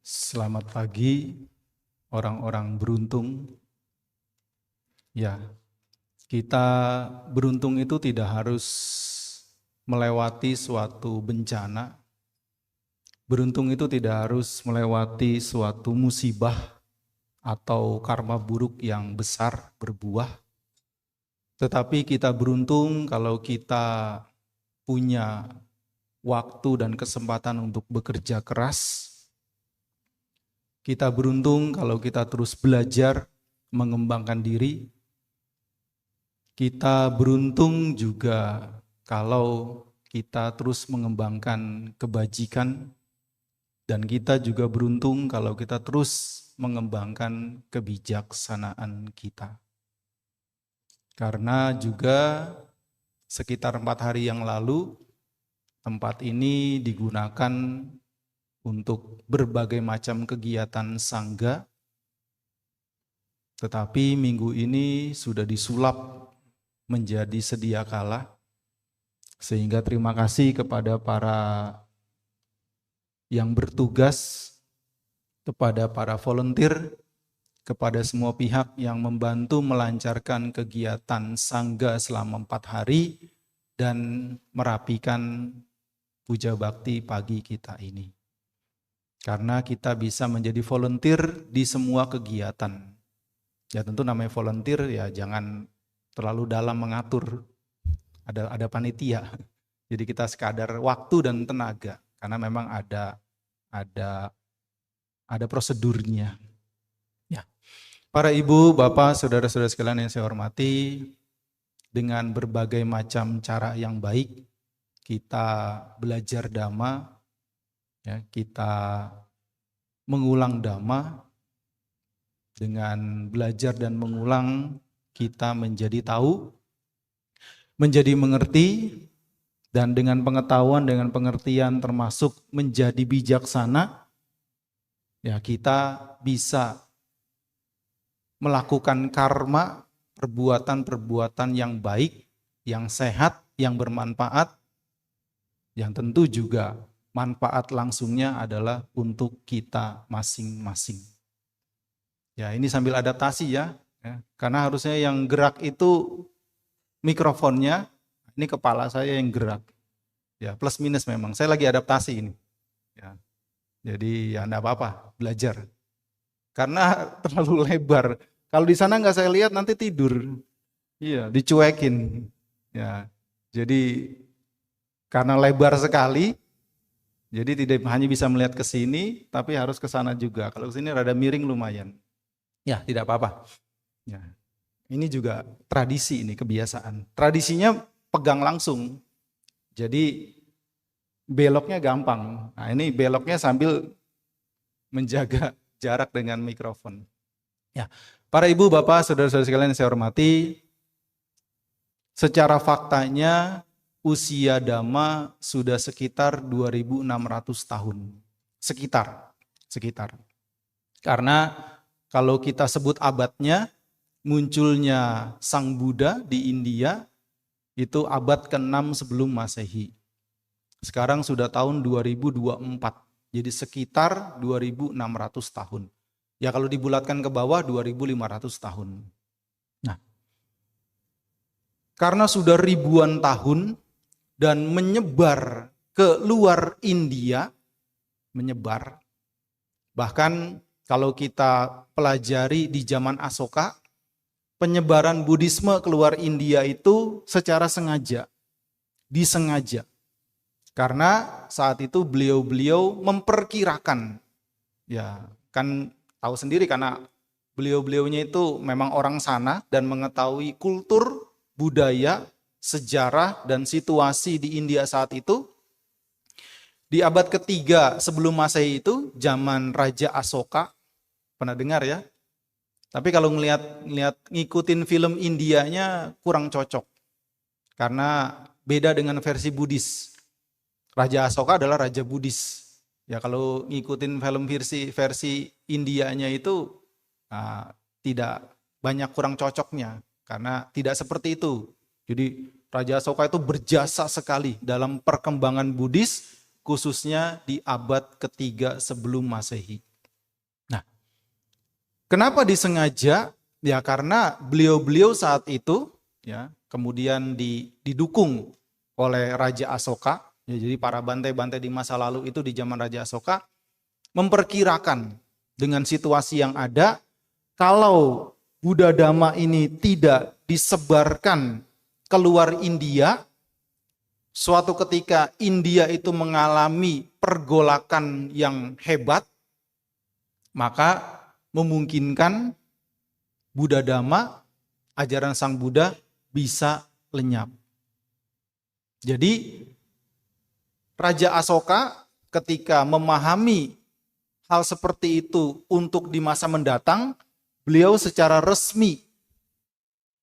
Selamat pagi, orang-orang beruntung. Ya, kita beruntung itu tidak harus melewati suatu bencana. Beruntung itu tidak harus melewati suatu musibah atau karma buruk yang besar berbuah. Tetapi kita beruntung kalau kita punya waktu dan kesempatan untuk bekerja keras. Kita beruntung kalau kita terus belajar mengembangkan diri. Kita beruntung juga kalau kita terus mengembangkan kebajikan, dan kita juga beruntung kalau kita terus mengembangkan kebijaksanaan kita. Karena juga sekitar 4 hari yang lalu, tempat ini digunakan untuk berbagai macam kegiatan sangga, tetapi minggu ini sudah disulap menjadi sedia kala, sehingga terima kasih kepada para yang bertugas, kepada para volunteer, kepada semua pihak yang membantu melancarkan kegiatan sangga selama 4 hari dan merapikan puja bakti pagi kita ini. Karena kita bisa menjadi volunteer di semua kegiatan. Ya tentu namanya volunteer ya jangan terlalu dalam mengatur. Ada panitia. Jadi kita sekadar waktu dan tenaga karena memang ada prosedurnya. Ya. Para ibu, bapak, saudara-saudara sekalian yang saya hormati, dengan berbagai macam cara yang baik kita belajar dhamma. Ya, kita mengulang dhamma. Dengan belajar dan mengulang kita menjadi tahu, menjadi mengerti, dan dengan pengetahuan, dengan pengertian termasuk menjadi bijaksana, ya kita bisa melakukan karma, perbuatan-perbuatan yang baik, yang sehat, yang bermanfaat, yang tentu juga manfaat langsungnya adalah untuk kita masing-masing. Ya, ini sambil adaptasi ya, karena harusnya yang gerak itu mikrofonnya, ini kepala saya yang gerak. Ya, plus minus memang. Saya lagi adaptasi ini. Ya. Jadi ya enggak apa-apa, belajar. Karena terlalu lebar. Kalau di sana nggak saya lihat nanti tidur. Iya, dicuekin. Ya. Jadi karena lebar sekali, jadi tidak hanya bisa melihat ke sini, tapi harus ke sana juga. Kalau ke sini rada miring lumayan. Ya, tidak apa-apa. Ya. Ini juga tradisi, ini kebiasaan. Tradisinya pegang langsung. Jadi beloknya gampang. Nah, ini beloknya sambil menjaga jarak dengan mikrofon. Ya. Para ibu, bapak, saudara-saudara sekalian yang saya hormati, secara faktanya usia Dhamma sudah sekitar 2.600 tahun. Sekitar. Karena kalau kita sebut abadnya, munculnya Sang Buddha di India, itu abad ke-6 sebelum Masehi. Sekarang sudah tahun 2024, jadi sekitar 2.600 tahun. Ya kalau dibulatkan ke bawah 2.500 tahun. Nah, karena sudah ribuan tahun, dan menyebar ke luar India, menyebar. Bahkan kalau kita pelajari di zaman Asoka, penyebaran Buddhisme keluar India itu secara sengaja, disengaja. Karena saat itu beliau-beliau memperkirakan, ya kan tahu sendiri karena beliau-beliaunya itu memang orang sana dan mengetahui kultur, budaya, sejarah dan situasi di India saat itu. Di abad ketiga sebelum Masehi itu zaman Raja Asoka, pernah dengar ya? Tapi kalau ngikutin film Indianya kurang cocok. Karena beda dengan versi Buddhis. Raja Asoka adalah raja Buddhis. Ya kalau ngikutin film versi Indianya itu tidak banyak kurang cocoknya karena tidak seperti itu. Jadi Raja Asoka itu berjasa sekali dalam perkembangan Buddhis, khususnya di abad ketiga sebelum Masehi. Kenapa disengaja? Ya karena beliau-beliau saat itu ya kemudian didukung oleh Raja Asoka. Ya, jadi para bantai-bantai di masa lalu itu di zaman Raja Asoka memperkirakan dengan situasi yang ada, kalau Buddha Dhamma ini tidak disebarkan keluar India, suatu ketika India itu mengalami pergolakan yang hebat, maka memungkinkan Buddha Dhamma, ajaran Sang Buddha bisa lenyap. Jadi Raja Asoka ketika memahami hal seperti itu untuk di masa mendatang, beliau secara resmi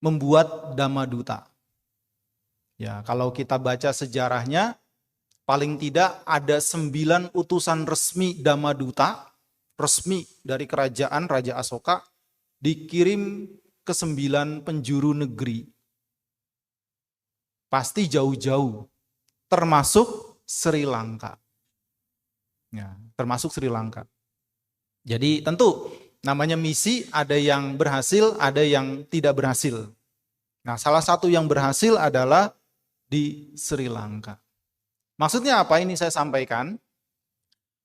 membuat Dhammaduta. Ya, kalau kita baca sejarahnya, paling tidak ada 9 utusan resmi Dhammaduta, resmi dari kerajaan Raja Asoka, dikirim ke 9 penjuru negeri. Pasti jauh-jauh, termasuk Sri Lanka. Ya, termasuk Sri Lanka. Jadi tentu namanya misi, ada yang berhasil, ada yang tidak berhasil. Nah, salah satu yang berhasil adalah di Sri Lanka. Maksudnya apa ini saya sampaikan?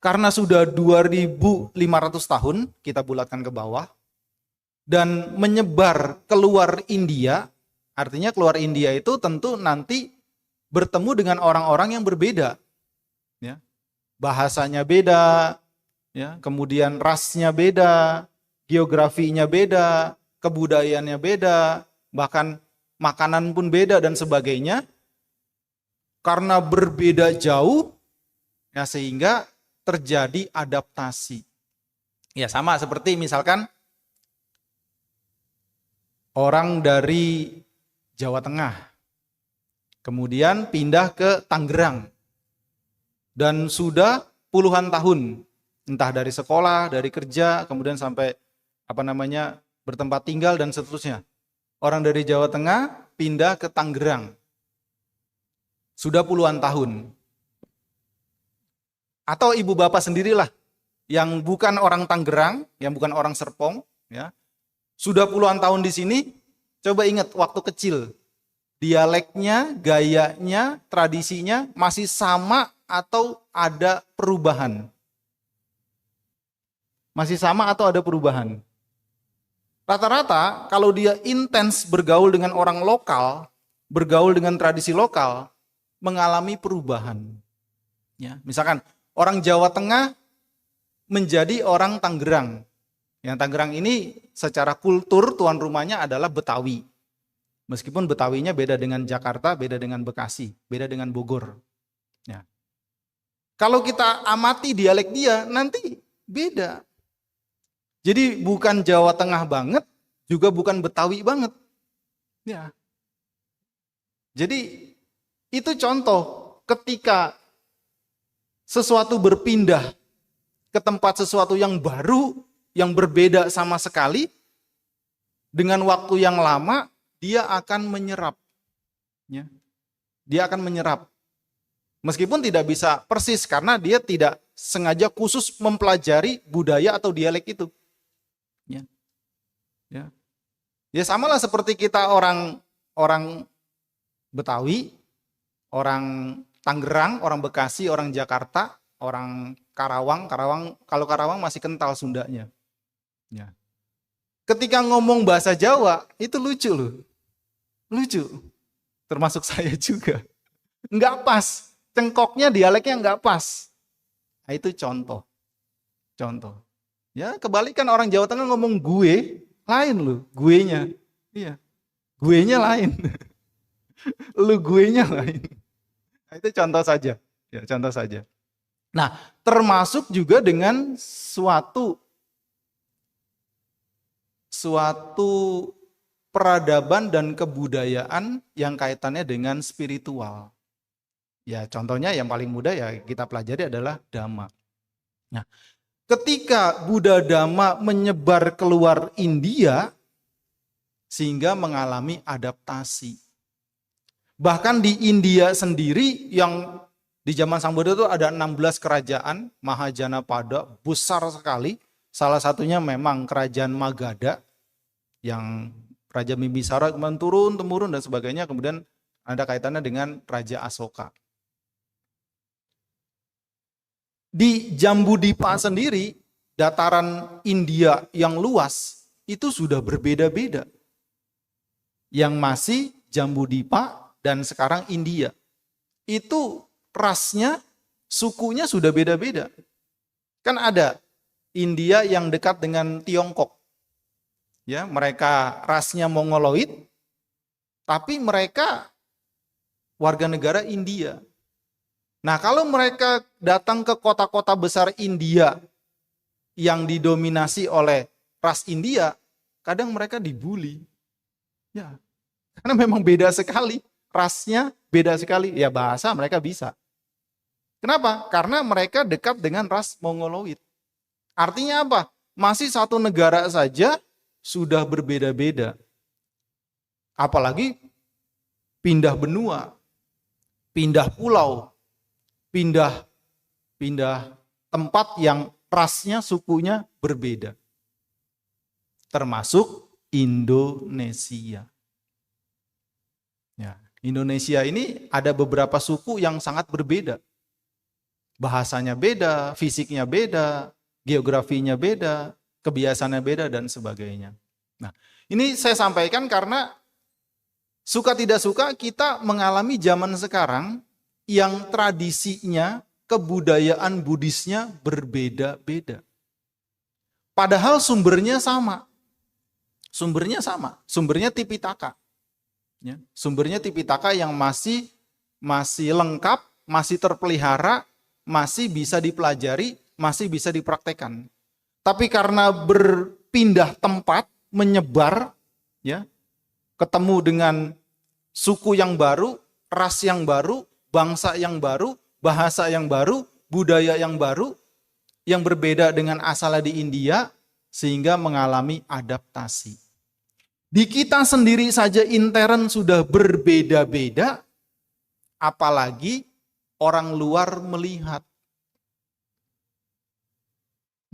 Karena sudah 2.500 tahun, kita bulatkan ke bawah, dan menyebar keluar India, artinya keluar India itu tentu nanti bertemu dengan orang-orang yang berbeda. Ya. Bahasanya beda, ya, kemudian rasnya beda, geografinya beda, kebudayaannya beda, bahkan makanan pun beda dan sebagainya. Karena berbeda jauh, ya sehingga terjadi adaptasi. Ya sama seperti misalkan orang dari Jawa Tengah, kemudian pindah ke Tangerang, dan sudah puluhan tahun, entah dari sekolah, dari kerja, kemudian sampai bertempat tinggal dan seterusnya. Orang dari Jawa Tengah pindah ke Tangerang, sudah puluhan tahun. Atau ibu bapak sendirilah yang bukan orang Tangerang, yang bukan orang Serpong, ya, sudah puluhan tahun di sini. Coba ingat waktu kecil, dialeknya, gayanya, tradisinya masih sama atau ada perubahan? Masih sama atau ada perubahan? Rata-rata kalau dia intens bergaul dengan orang lokal, bergaul dengan tradisi lokal, mengalami perubahan. Ya, misalkan orang Jawa Tengah menjadi orang Tangerang. Yang Tangerang ini secara kultur tuan rumahnya adalah Betawi. Meskipun Betawinya beda dengan Jakarta, beda dengan Bekasi, beda dengan Bogor. Ya. Kalau kita amati dialek dia, nanti beda. Jadi bukan Jawa Tengah banget, juga bukan Betawi banget. Ya. Jadi itu contoh ketika sesuatu berpindah ke tempat sesuatu yang baru, yang berbeda sama sekali, dengan waktu yang lama, dia akan menyerap. Ya. Dia akan menyerap. Meskipun tidak bisa persis, karena dia tidak sengaja khusus mempelajari budaya atau dialek itu. Ya. Ya. Ya samalah seperti kita orang Betawi, orang Tangerang, orang Bekasi, orang Jakarta, orang Karawang, kalau Karawang masih kental Sundanya. Ya. Ketika ngomong bahasa Jawa, itu lucu loh. Lucu. Termasuk saya juga. Enggak pas. Cengkoknya, dialeknya enggak pas. Nah, itu contoh. Contoh. Ya, kebalikan orang Jawa Tengah ngomong gue, lain loh, guenya. Iya. Guenya lain. Lu guenya lain. Nah, itu contoh saja. Ya, contoh saja. Nah, termasuk juga dengan suatu peradaban dan kebudayaan yang kaitannya dengan spiritual. Ya, contohnya yang paling mudah ya kita pelajari adalah Dhamma. Nah, ketika Buddha Dhamma menyebar keluar India, sehingga mengalami adaptasi. Bahkan di India sendiri yang di zaman Sang Buddha itu ada 16 kerajaan, Mahajanapada, besar sekali, Salah satunya memang kerajaan Magadha yang Raja Bimbisara kemudian turun temurun dan sebagainya, kemudian ada kaitannya dengan Raja Asoka. Di Jambudipa sendiri, dataran India yang luas itu sudah berbeda-beda. Yang masih Jambudipa dan sekarang India. Itu rasnya, sukunya sudah beda-beda. Kan ada India yang dekat dengan Tiongkok. Ya, mereka rasnya Mongoloid, tapi mereka warga negara India. Nah, kalau mereka datang ke kota-kota besar India yang didominasi oleh ras India, kadang mereka dibully. Ya, karena memang beda sekali, rasnya beda sekali. Ya, bahasa mereka bisa. Kenapa? Karena mereka dekat dengan ras Mongoloid. Artinya apa? Masih satu negara saja sudah berbeda-beda. Apalagi pindah benua, pindah pulau, pindah tempat yang rasnya, sukunya berbeda. Termasuk Indonesia. Ya, Indonesia ini ada beberapa suku yang sangat berbeda. Bahasanya beda, fisiknya beda, geografinya beda, kebiasaannya beda, dan sebagainya. Nah, ini saya sampaikan karena suka tidak suka kita mengalami zaman sekarang yang tradisinya, kebudayaan Buddhisnya berbeda-beda. Padahal sumbernya sama. Sumbernya Tipitaka. Ya, sumbernya Tipitaka yang masih lengkap, masih terpelihara, masih bisa dipelajari, masih bisa dipraktekkan. Tapi karena berpindah tempat, menyebar, ya, ketemu dengan suku yang baru, ras yang baru, bangsa yang baru, bahasa yang baru, budaya yang baru, yang berbeda dengan asalnya di India, sehingga mengalami adaptasi. Di kita sendiri saja intern sudah berbeda-beda, apalagi orang luar melihat.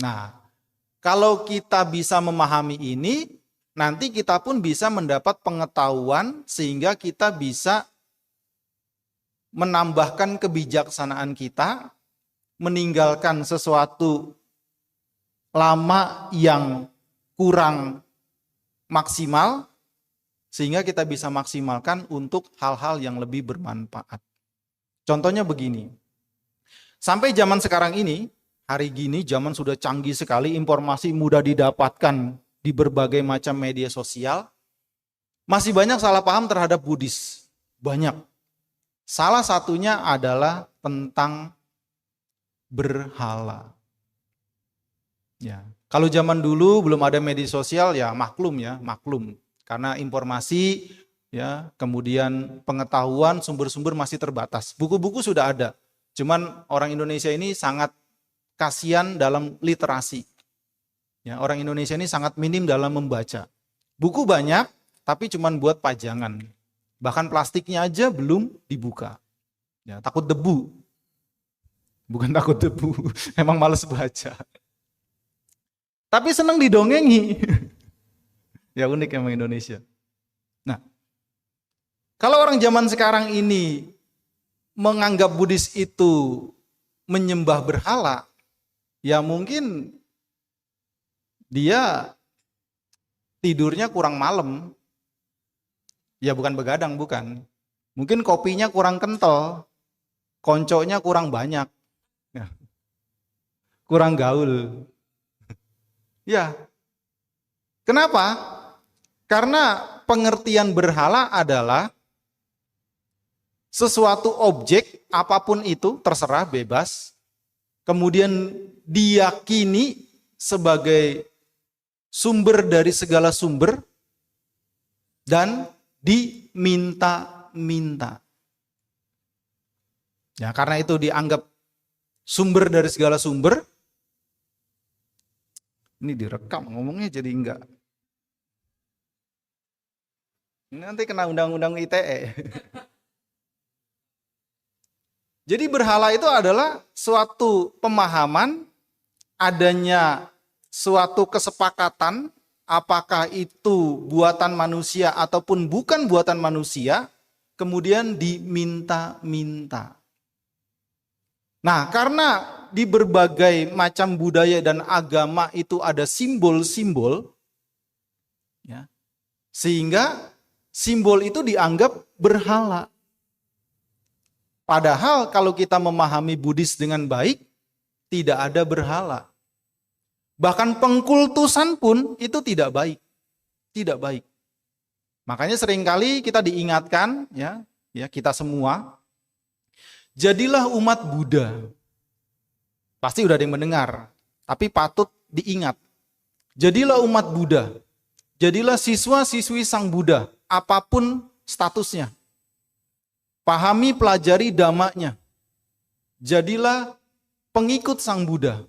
Nah, kalau kita bisa memahami ini, nanti kita pun bisa mendapat pengetahuan sehingga kita bisa menambahkan kebijaksanaan kita, meninggalkan sesuatu lama yang kurang maksimal, sehingga kita bisa maksimalkan untuk hal-hal yang lebih bermanfaat. Contohnya begini, sampai zaman sekarang ini, hari gini zaman sudah canggih sekali, informasi mudah didapatkan di berbagai macam media sosial. Masih banyak salah paham terhadap Buddhis. Banyak. Salah satunya adalah tentang berhala. Ya, kalau zaman dulu belum ada media sosial ya maklum. Karena informasi ya, kemudian pengetahuan, sumber-sumber masih terbatas. Buku-buku sudah ada. Cuman orang Indonesia ini sangat kasihan dalam literasi. Ya, orang Indonesia ini sangat minim dalam membaca. Buku banyak, tapi cuma buat pajangan. Bahkan plastiknya aja belum dibuka. Ya, takut debu. Bukan takut debu, emang males baca. Tapi senang didongengi. Ya unik emang Indonesia. Nah, kalau orang zaman sekarang ini menganggap Buddhis itu menyembah berhala, ya mungkin dia tidurnya kurang malam. Ya bukan begadang, bukan. Mungkin kopinya kurang kental, konconya kurang banyak, ya. Kurang gaul. Ya, kenapa? Karena pengertian berhala adalah sesuatu objek, apapun itu, terserah, bebas, kemudian diyakini sebagai sumber dari segala sumber, dan diminta-minta. Ya, karena itu dianggap sumber dari segala sumber. Ini direkam, ngomongnya jadi enggak. Nanti kena undang-undang ITE. Jadi berhala itu adalah suatu pemahaman adanya suatu kesepakatan, apakah itu buatan manusia ataupun bukan buatan manusia, kemudian diminta-minta. Nah, karena di berbagai macam budaya dan agama itu ada simbol-simbol, ya, sehingga simbol itu dianggap berhala. Padahal kalau kita memahami Buddhis dengan baik, tidak ada berhala. Bahkan pengkultusan pun itu tidak baik. Tidak baik. Makanya seringkali kita diingatkan, ya kita semua, jadilah umat Buddha. Pasti udah ada yang mendengar, tapi patut diingat. Jadilah umat Buddha. Jadilah siswa-siswi Sang Buddha, apapun statusnya. Pahami, pelajari dhammanya. Jadilah pengikut Sang Buddha.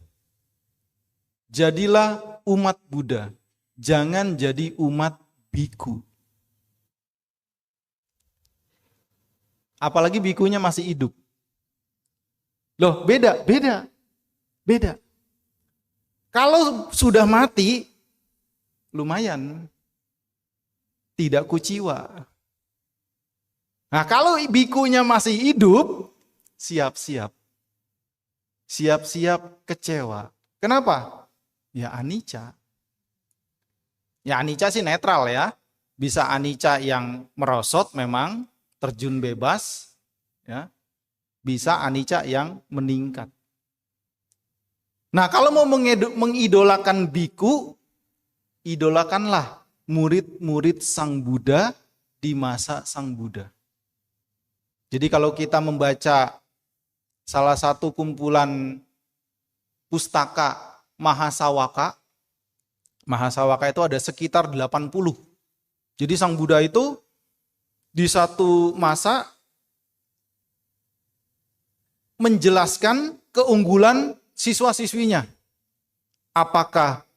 Jadilah umat Buddha. Jangan jadi umat biku. Apalagi bikunya masih hidup. Loh, beda. Kalau sudah mati, lumayan. Tidak kuciwa. Nah, kalau bikunya masih hidup, siap-siap. Siap-siap kecewa. Kenapa? Ya anicca. Ya anicca sih netral ya. Bisa anicca yang merosot memang, terjun bebas. Ya. Bisa anicca yang meningkat. Nah, kalau mau mengidolakan biku, idolakanlah murid-murid Sang Buddha di masa Sang Buddha. Jadi kalau kita membaca salah satu kumpulan pustaka Mahasawaka itu ada sekitar 80. Jadi Sang Buddha itu di satu masa menjelaskan keunggulan siswa-siswinya. Apakah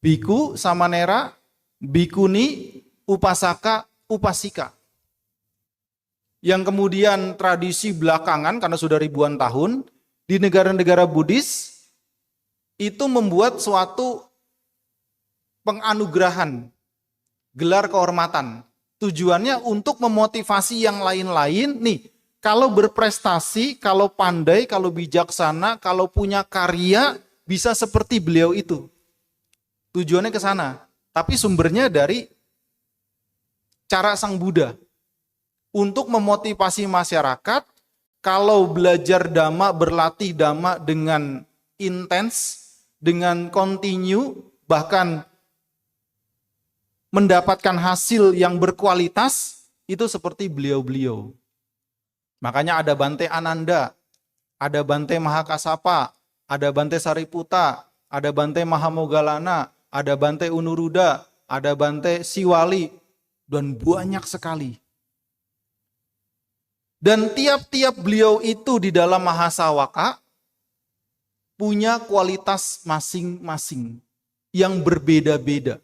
biku, samanera, bikuni, upasaka, upasika. Yang kemudian tradisi belakangan, karena sudah ribuan tahun, di negara-negara Buddhis, itu membuat suatu penganugerahan, gelar kehormatan. Tujuannya untuk memotivasi yang lain-lain, nih, kalau berprestasi, kalau pandai, kalau bijaksana, kalau punya karya, bisa seperti beliau itu. Tujuannya ke sana. Tapi sumbernya dari cara Sang Buddha. Untuk memotivasi masyarakat, kalau belajar dhamma, berlatih dhamma dengan intens, dengan continue, bahkan mendapatkan hasil yang berkualitas, itu seperti beliau-beliau. Makanya ada Bante Ananda, ada Bante Mahakasapa, ada Bante Sariputta, ada Bante Mahamoggallana, ada Bante Unuruddha, ada Bante Siwali, dan banyak sekali. Dan tiap-tiap beliau itu di dalam Mahasawaka punya kualitas masing-masing yang berbeda-beda.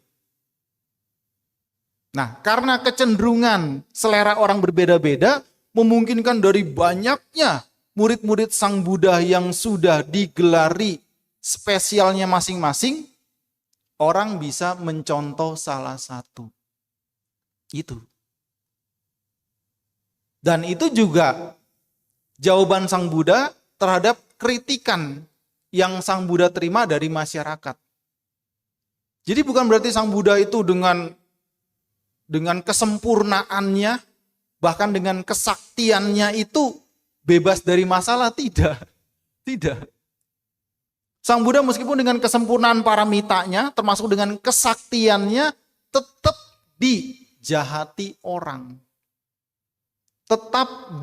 Nah, karena kecenderungan selera orang berbeda-beda, memungkinkan dari banyaknya murid-murid Sang Buddha yang sudah digelari spesialnya masing-masing, orang bisa mencontoh salah satu. Itu. Dan itu juga jawaban Sang Buddha terhadap kritikan yang Sang Buddha terima dari masyarakat. Jadi bukan berarti Sang Buddha itu dengan kesempurnaannya, bahkan dengan kesaktiannya itu bebas dari masalah, tidak. Tidak. Sang Buddha meskipun dengan kesempurnaan paramitanya, termasuk dengan kesaktiannya, tetap dijahati orang. Tetap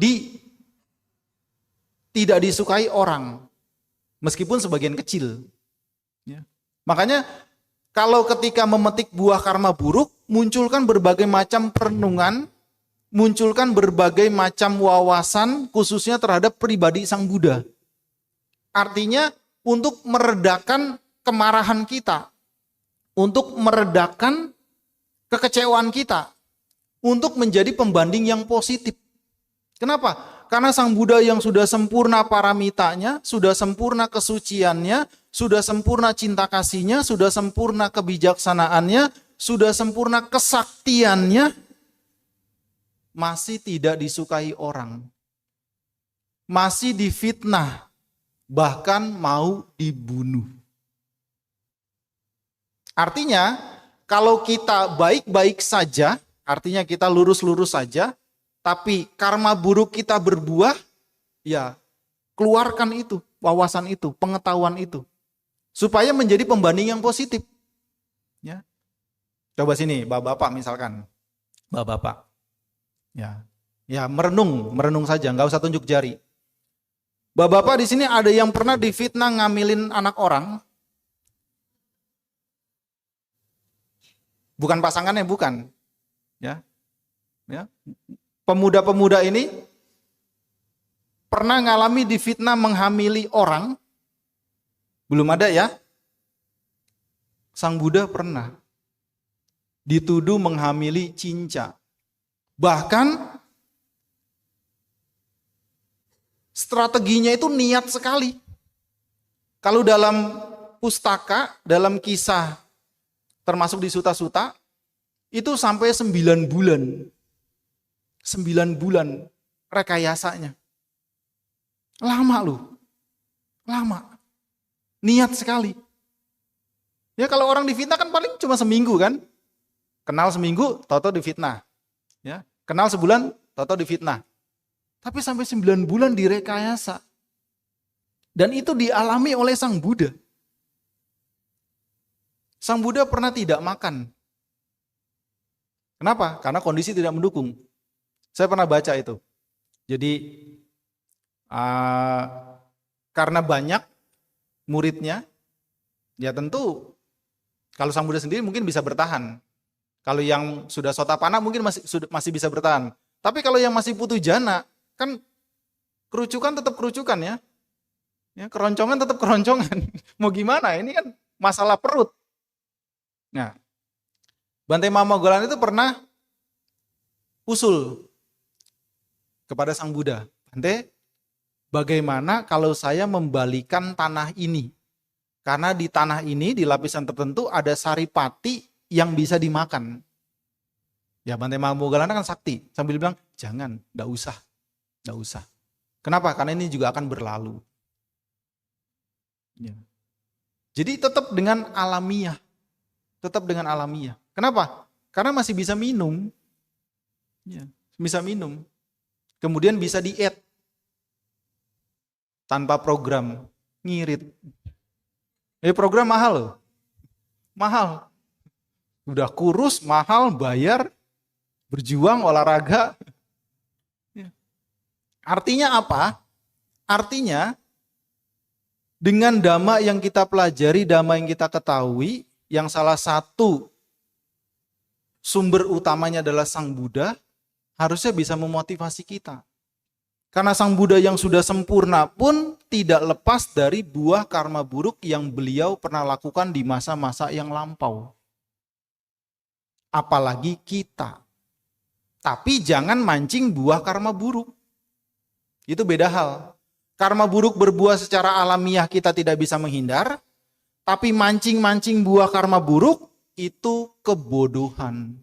tidak disukai orang, meskipun sebagian kecil. Ya. Makanya kalau ketika memetik buah karma buruk, munculkan berbagai macam perenungan, munculkan berbagai macam wawasan, khususnya terhadap pribadi Sang Buddha. Artinya untuk meredakan kemarahan kita, untuk meredakan kekecewaan kita, untuk menjadi pembanding yang positif. Kenapa? Karena Sang Buddha yang sudah sempurna paramitanya, sudah sempurna kesuciannya, sudah sempurna cinta kasihnya, sudah sempurna kebijaksanaannya, sudah sempurna kesaktiannya, masih tidak disukai orang. Masih difitnah, bahkan mau dibunuh. Artinya, kalau kita baik-baik saja, artinya kita lurus-lurus saja, tapi karma buruk kita berbuah, ya keluarkan itu, wawasan itu, pengetahuan itu. Supaya menjadi pembanding yang positif. Ya. Coba sini, bapak-bapak misalkan. Bapak-bapak. Ya, merenung saja, nggak usah tunjuk jari. Bapak-bapak di sini ada yang pernah difitnah ngamilin anak orang? Bukan pasangannya, bukan. Ya. Pemuda-pemuda ini pernah ngalami difitnah menghamili orang? Belum ada ya? Sang Buddha pernah dituduh menghamili cinca. Bahkan strateginya itu niat sekali. Kalau dalam pustaka, dalam kisah termasuk di Sutta-Sutta, itu sampai 9 bulan. 9 bulan rekayasanya. Lama loh. Lama. Niat sekali. Ya kalau orang difitnah kan paling cuma seminggu kan. Kenal seminggu, tahu-tahu difitnah. Ya, kenal sebulan, tahu-tahu difitnah. Tapi sampai 9 bulan direkayasa. Dan itu dialami oleh Sang Buddha. Sang Buddha pernah tidak makan. Kenapa? Karena kondisi tidak mendukung. Saya pernah baca itu. Jadi karena banyak muridnya, ya tentu kalau Sang Buddha sendiri mungkin bisa bertahan. Kalau yang sudah Sotapanna mungkin masih bisa bertahan. Tapi kalau yang masih putu jana, kan kerucukan tetap kerucukan ya. Ya, keroncongan tetap keroncongan. Mau gimana? Ini kan masalah perut. Nah, Bhante Mahamoggallana itu pernah usul kepada Sang Buddha, Bhante, bagaimana kalau saya membalikan tanah ini? Karena di tanah ini, di lapisan tertentu ada saripati yang bisa dimakan. Ya Bhante Mahamoggallana kan sakti, sambil bilang, jangan, enggak usah. Kenapa? Karena ini juga akan berlalu. Ya. Jadi tetap dengan alamiah. Kenapa? Karena masih bisa minum. Ya, bisa minum. Kemudian bisa diet. Tanpa program. Ngirit. Program mahal loh. Mahal. Udah kurus, mahal, bayar. Berjuang, olahraga. Ya. Artinya apa? Artinya dengan dhamma yang kita pelajari, dhamma yang kita ketahui, yang salah satu sumber utamanya adalah Sang Buddha, harusnya bisa memotivasi kita. Karena Sang Buddha yang sudah sempurna pun tidak lepas dari buah karma buruk yang beliau pernah lakukan di masa-masa yang lampau. Apalagi kita. Tapi jangan mancing buah karma buruk. Itu beda hal. Karma buruk berbuah secara alamiah kita tidak bisa menghindar. Tapi mancing-mancing buah karma buruk itu kebodohan.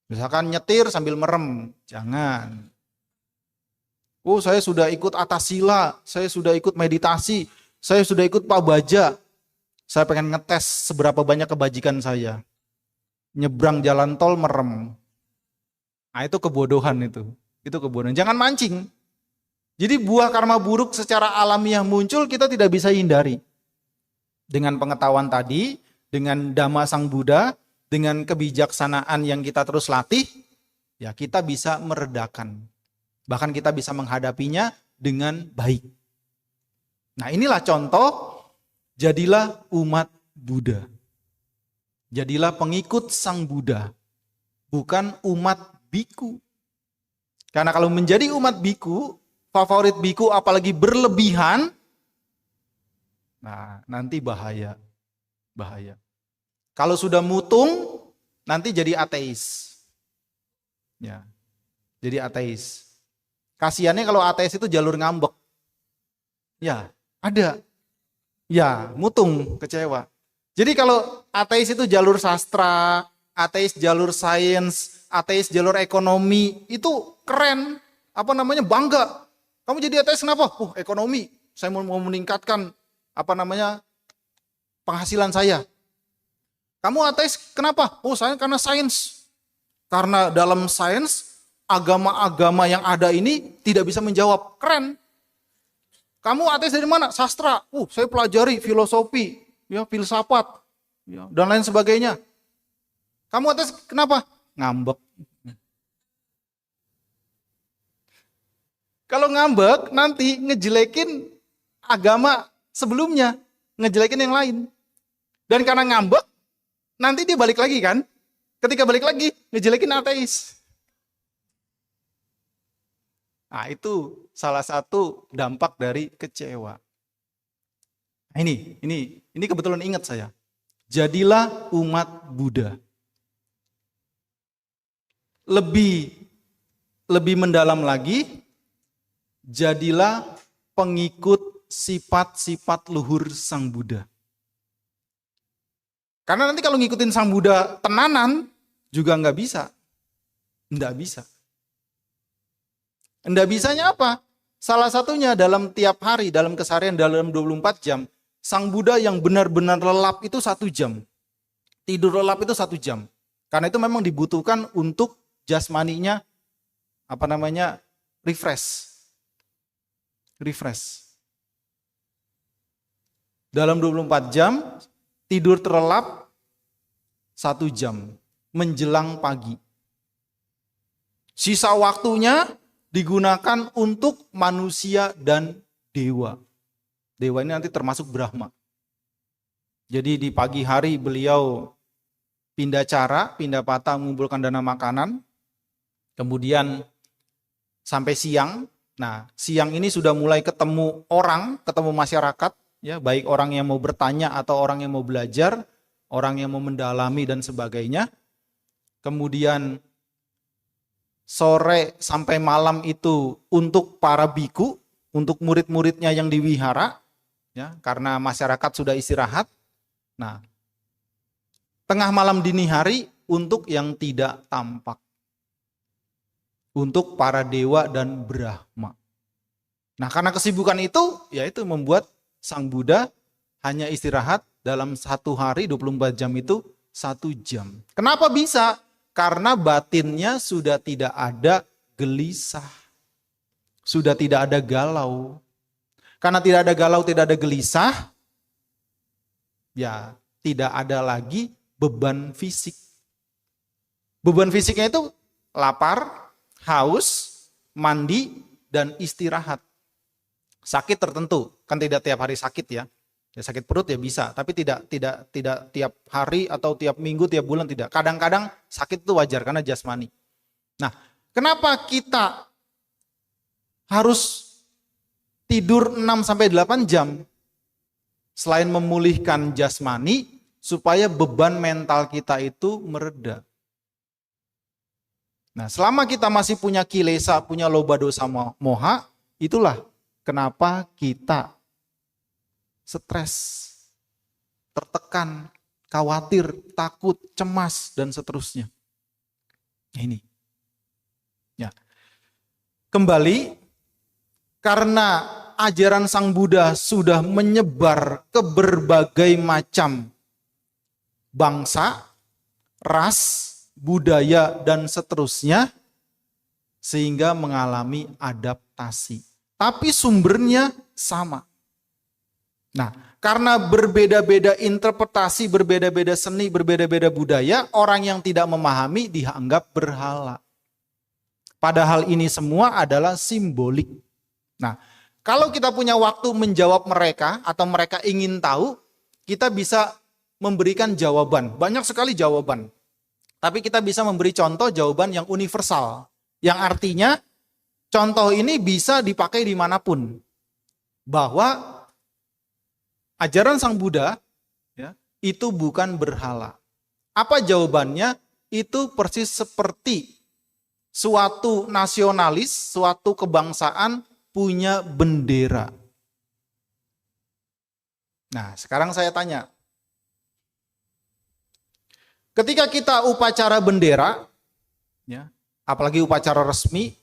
Misalkan nyetir sambil merem, jangan. Oh, saya sudah ikut atasila, saya sudah ikut meditasi, saya sudah ikut pabaja. Saya pengen ngetes seberapa banyak kebajikan saya. Nyebrang jalan tol merem. Nah, itu kebodohan itu. Itu kebodohan. Jangan mancing. Jadi buah karma buruk secara alamiah muncul kita tidak bisa hindari. Dengan pengetahuan tadi, dengan dhamma Sang Buddha, dengan kebijaksanaan yang kita terus latih, ya kita bisa meredakan. Bahkan kita bisa menghadapinya dengan baik. Nah inilah contoh, jadilah umat Buddha. Jadilah pengikut Sang Buddha, bukan umat biku. Karena kalau menjadi umat biku, favorit biku apalagi berlebihan, nah nanti bahaya. Kalau sudah mutung, nanti jadi ateis. Ya, jadi ateis. Kasiannya kalau ateis itu jalur ngambek. Ya, ada. Ya, mutung, kecewa. Jadi kalau ateis itu jalur sastra, ateis jalur sains, ateis jalur ekonomi, itu keren. Apa namanya, bangga. Kamu jadi ateis kenapa? Ekonomi. Saya mau meningkatkan penghasilan saya. Kamu ateis kenapa? Saya karena sains. Karena dalam sains, agama-agama yang ada ini tidak bisa menjawab. Keren. Kamu ateis dari mana? Sastra. Saya pelajari filosofi, ya, filsafat, ya, dan lain sebagainya. Kamu ateis kenapa? Ngambek. Kalau ngambek, nanti ngejelekin agama sebelumnya, ngejelekin yang lain. Dan karena ngambek, nanti dia balik lagi kan? Ketika balik lagi, ngejelekin ateis. Nah, itu salah satu dampak dari kecewa. Nah, ini kebetulan ingat saya. Jadilah umat Buddha. Lebih mendalam lagi, jadilah pengikut sifat-sifat luhur Sang Buddha. Karena nanti kalau ngikutin Sang Buddha tenanan, juga nggak bisa. Nggak bisa. Nggak bisanya apa? Salah satunya dalam tiap hari, dalam keseharian, dalam 24 jam, Sang Buddha yang benar-benar lelap itu 1 jam. Tidur lelap itu 1 jam. Karena itu memang dibutuhkan untuk jasmaninya, refresh. Dalam 24 jam, tidur terlelap 1 jam, menjelang pagi. Sisa waktunya digunakan untuk manusia dan dewa. Dewa ini nanti termasuk Brahma. Jadi di pagi hari beliau pindah patah mengumpulkan dana makanan. Kemudian sampai siang. Nah, siang ini sudah mulai ketemu masyarakat, ya, baik orang yang mau bertanya atau orang yang mau belajar, orang yang mau mendalami dan sebagainya. Kemudian sore sampai malam itu untuk para biku, untuk murid-muridnya yang di wihara, ya, karena masyarakat sudah istirahat. Nah, tengah malam dini hari untuk yang tidak tampak, untuk para dewa dan Brahma. Nah, karena kesibukan itu, yaitu membuat Sang Buddha hanya istirahat dalam 1 hari 24 jam itu 1 jam. Kenapa bisa? Karena batinnya sudah tidak ada gelisah. Sudah tidak ada galau. Karena tidak ada galau, tidak ada gelisah, ya tidak ada lagi beban fisik. Beban fisiknya itu lapar, haus, mandi, dan istirahat. Sakit tertentu, kan tidak tiap hari sakit ya. Ya sakit perut ya bisa, tapi tidak tiap hari atau tiap minggu, tiap bulan tidak. Kadang-kadang sakit itu wajar karena jasmani. Nah, kenapa kita harus tidur 6-8 jam? Selain memulihkan jasmani, supaya beban mental kita itu mereda. Nah, selama kita masih punya kilesa, punya loba dosa moha, itulah kenapa kita stres, tertekan, khawatir, takut, cemas, dan seterusnya. Ini. Ya. Kembali, karena ajaran Sang Buddha sudah menyebar ke berbagai macam bangsa, ras, budaya, dan seterusnya, sehingga mengalami adaptasi. Tapi sumbernya sama. Nah, karena berbeda-beda interpretasi, berbeda-beda seni, berbeda-beda budaya, orang yang tidak memahami dianggap berhala. Padahal ini semua adalah simbolik. Nah, kalau kita punya waktu menjawab mereka atau mereka ingin tahu, kita bisa memberikan jawaban. Banyak sekali jawaban. Tapi kita bisa memberi contoh jawaban yang universal. Yang artinya contoh ini bisa dipakai dimanapun. Bahwa ajaran Sang Buddha, ya, itu bukan berhala. Apa jawabannya? Itu persis seperti suatu nasionalis, suatu kebangsaan punya bendera. Nah, sekarang saya tanya. Ketika kita upacara bendera, ya, apalagi upacara resmi,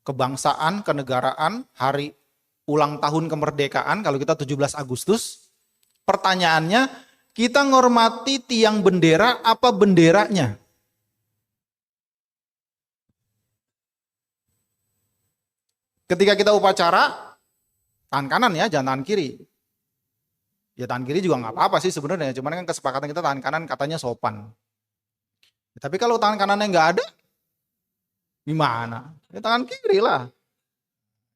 kebangsaan, kenegaraan, hari ulang tahun kemerdekaan, kalau kita 17 Agustus, pertanyaannya, kita ngormati tiang bendera apa benderanya? Ketika kita upacara, tangan kanan ya, jangan tangan kiri. Ya tangan kiri juga nggak apa-apa sih sebenarnya, cuman kan kesepakatan kita tangan kanan katanya sopan. Tapi kalau tangan kanannya nggak ada, gimana? Ya tangan kiri lah.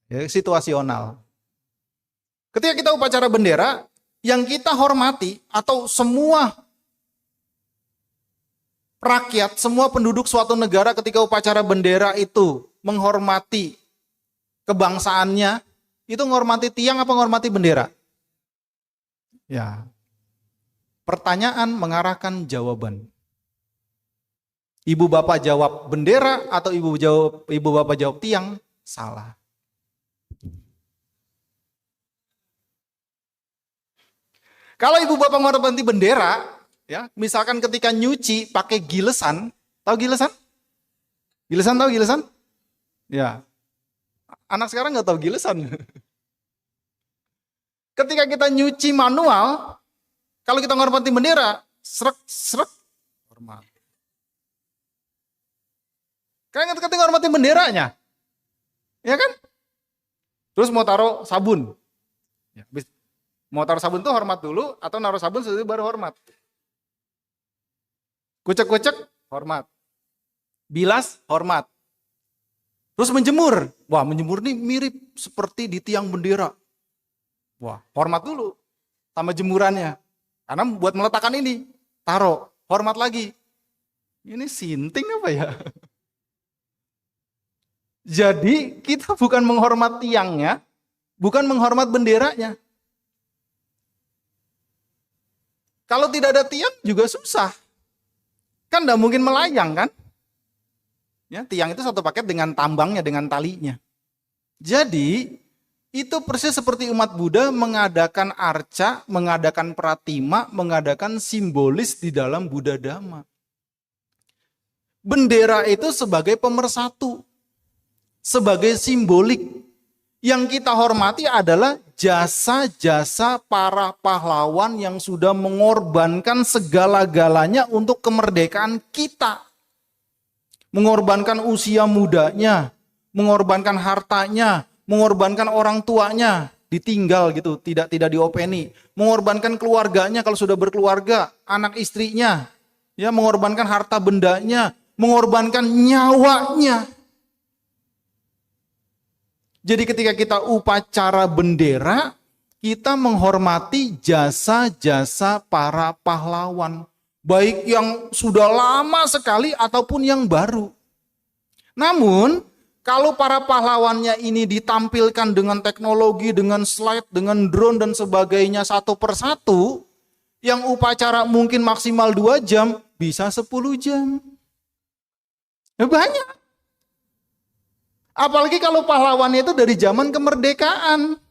Ya situasional. Ketika kita upacara bendera, yang kita hormati atau semua rakyat, semua penduduk suatu negara ketika upacara bendera itu menghormati kebangsaannya, itu menghormati tiang apa menghormati bendera? Ya. Pertanyaan mengarahkan jawaban. Ibu bapak jawab bendera atau ibu bapak jawab tiang, salah. Kalau ibu bapak menghormati bendera, ya, misalkan ketika nyuci pakai gilesan, tahu gilesan? Gilesan tahu gilesan? Ya. Anak sekarang nggak tahu gilesan. Ketika kita nyuci manual, kalau kita menghormati bendera, srek, hormat. Kalian ketika menghormati benderanya, ya kan? Terus mau taruh sabun, ya, mau taruh sabun tuh hormat dulu, atau naruh sabun setelah itu baru hormat. Kucek-kucek, hormat. Bilas, hormat. Terus menjemur, wah menjemur nih mirip seperti di tiang bendera. Wah, hormat dulu sama jemurannya. Karena buat meletakkan ini, taruh, hormat lagi. Ini sinting apa ya? Jadi kita bukan menghormat tiangnya, bukan menghormat benderanya. Kalau tidak ada tiang juga susah. Kan tidak mungkin melayang kan? Ya, tiang itu satu paket dengan tambangnya, dengan talinya. Jadi itu persis seperti umat Buddha mengadakan arca, mengadakan pratima, mengadakan simbolis di dalam Buddha Dhamma. Bendera itu sebagai pemersatu, sebagai simbolik. Yang kita hormati adalah jasa-jasa para pahlawan yang sudah mengorbankan segala-galanya untuk kemerdekaan kita. Mengorbankan usia mudanya, mengorbankan hartanya, mengorbankan orang tuanya, ditinggal gitu, tidak diopeni, mengorbankan keluarganya kalau sudah berkeluarga, anak istrinya, ya, mengorbankan harta bendanya, mengorbankan nyawanya. Jadi ketika kita upacara bendera, kita menghormati jasa-jasa para pahlawan, baik yang sudah lama sekali ataupun yang baru. Namun, kalau para pahlawannya ini ditampilkan dengan teknologi, dengan slide, dengan drone dan sebagainya satu persatu, yang upacara mungkin maksimal 2 jam, bisa 10 jam. Banyak. Apalagi kalau pahlawannya itu dari zaman kemerdekaan.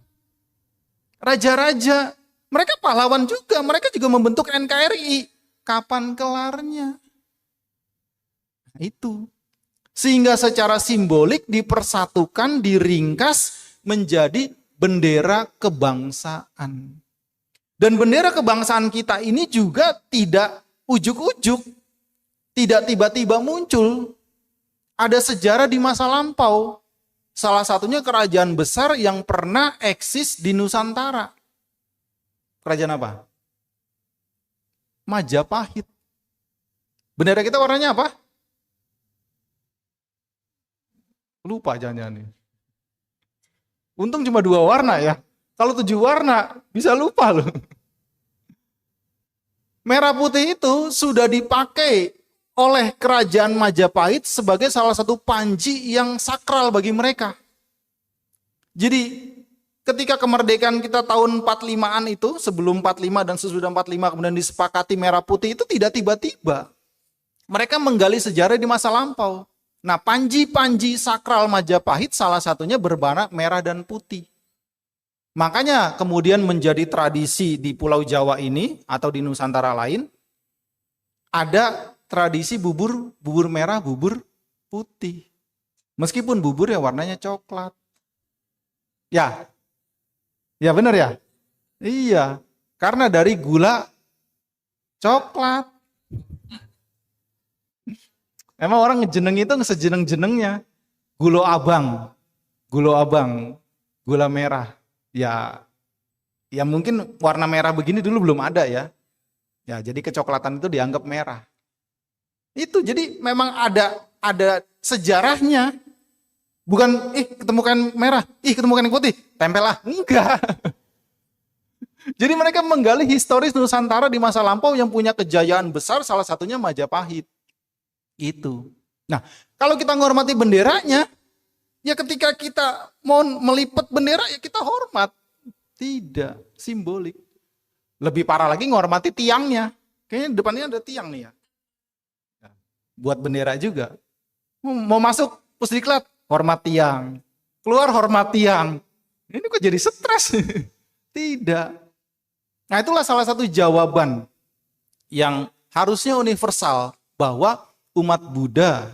Raja-raja, mereka pahlawan juga, mereka juga membentuk NKRI. Kapan kelarnya? Itu. Sehingga secara simbolik dipersatukan, diringkas menjadi bendera kebangsaan. Dan bendera kebangsaan kita ini juga tidak ujuk-ujuk, tidak tiba-tiba muncul. Ada sejarah di masa lampau. Salah satunya kerajaan besar yang pernah eksis di Nusantara. Kerajaan apa? Majapahit. Bendera kita warnanya apa? Lupa jangan-jangan nih. Untung cuma 2 warna ya. Kalau 7 warna bisa lupa loh. Merah putih itu sudah dipakai oleh kerajaan Majapahit sebagai salah satu panji yang sakral bagi mereka. Jadi ketika kemerdekaan kita tahun 45-an itu, sebelum 45 dan sesudah 45 kemudian disepakati merah putih, itu tidak tiba-tiba. Mereka menggali sejarah di masa lampau. Nah, panji-panji sakral Majapahit salah satunya berwarna merah dan putih. Makanya kemudian menjadi tradisi di Pulau Jawa ini atau di Nusantara lain, ada tradisi bubur merah, bubur putih. Meskipun bubur ya warnanya coklat. Ya, ya benar ya? Iya, karena dari gula coklat. Emang orang ngejeneng itu sejeneng-jenengnya. Gulo abang, gula merah. Ya, ya mungkin warna merah begini dulu belum ada ya. Ya, jadi kecoklatan itu dianggap merah. Itu jadi memang ada sejarahnya. Bukan ketemukan merah, ketemukan yang putih, tempel lah. Enggak. Jadi mereka menggali historis Nusantara di masa lampau yang punya kejayaan besar, salah satunya Majapahit. Itu. Nah, kalau kita menghormati benderanya, ya ketika kita mau melipet bendera, ya kita hormat. Tidak, simbolik. Lebih parah lagi menghormati tiangnya. Kayaknya depannya ada tiang nih ya. Buat bendera juga. Mau masuk pusdiklat, hormat tiang. Keluar hormat tiang. Ini kok jadi stres? Tidak. Nah, itulah salah satu jawaban yang harusnya universal bahwa umat Buddha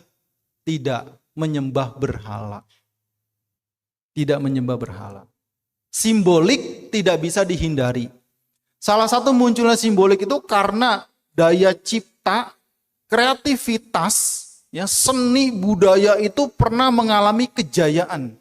tidak menyembah berhala. Tidak menyembah berhala. Simbolik tidak bisa dihindari. Salah satu munculnya simbolik itu karena daya cipta, kreativitas, ya, seni budaya itu pernah mengalami kejayaan.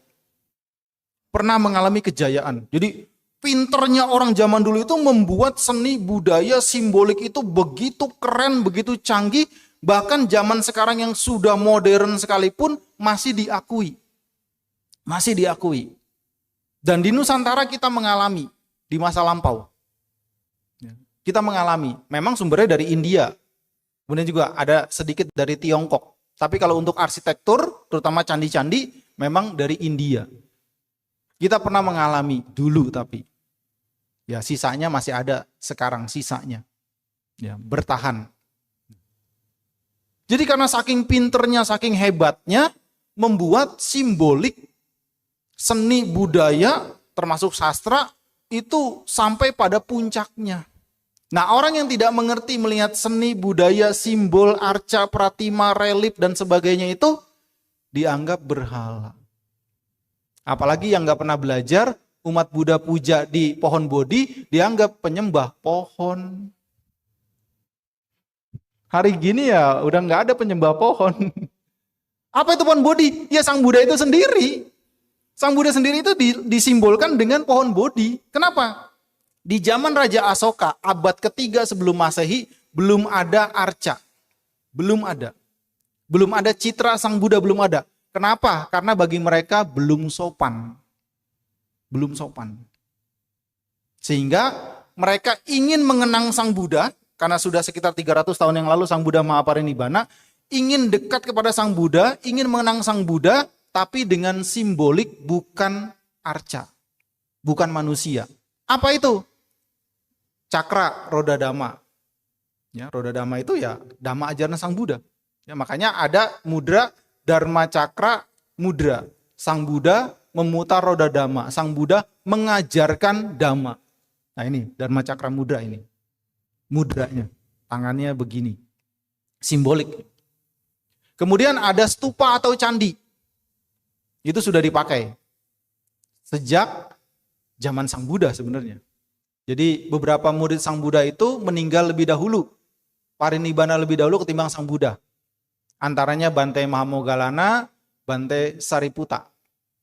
Pernah mengalami kejayaan. Jadi pinternya orang zaman dulu itu membuat seni budaya simbolik itu begitu keren, begitu canggih, bahkan zaman sekarang yang sudah modern sekalipun masih diakui. Masih diakui. Dan di Nusantara kita mengalami di masa lampau. Kita mengalami, memang sumbernya dari India. Kemudian juga ada sedikit dari Tiongkok. Tapi kalau untuk arsitektur, terutama candi-candi, memang dari India. Kita pernah mengalami dulu tapi. Ya, sisanya masih ada sekarang, sisanya. Ya, bertahan. Jadi karena saking pinternya, saking hebatnya, membuat simbolik seni budaya, termasuk sastra, itu sampai pada puncaknya. Nah, orang yang tidak mengerti melihat seni budaya, simbol, arca, pratima, relief, dan sebagainya itu dianggap berhala. Apalagi yang nggak pernah belajar, umat Buddha puja di pohon Bodhi, dianggap penyembah pohon. Hari gini ya udah nggak ada penyembah pohon. Apa itu pohon Bodhi? Ya Sang Buddha itu sendiri. Sang Buddha sendiri itu disimbolkan dengan pohon Bodhi. Kenapa? Di zaman Raja Asoka, abad ketiga sebelum Masehi, belum ada arca. Belum ada. Belum ada citra Sang Buddha, belum ada. Kenapa? Karena bagi mereka belum sopan. Belum sopan. Sehingga mereka ingin mengenang Sang Buddha, karena sudah sekitar 300 tahun yang lalu Sang Buddha Mahaparinibbana, ingin dekat kepada Sang Buddha, ingin mengenang Sang Buddha, tapi dengan simbolik bukan arca, bukan manusia. Apa itu? Cakra roda dhamma. Ya, roda dhamma itu ya dhamma ajaran Sang Buddha. Ya, makanya ada mudra Dharma Cakra mudra. Sang Buddha memutar roda dhamma. Sang Buddha mengajarkan dhamma. Nah ini Dharma Cakra mudra ini. Mudranya, tangannya begini. Simbolik. Kemudian ada stupa atau candi. Itu sudah dipakai sejak zaman Sang Buddha sebenarnya. Jadi beberapa murid Sang Buddha itu meninggal lebih dahulu. Parinibbana lebih dahulu ketimbang Sang Buddha. Antaranya Bante Mahamoggallana, Bante Sariputta.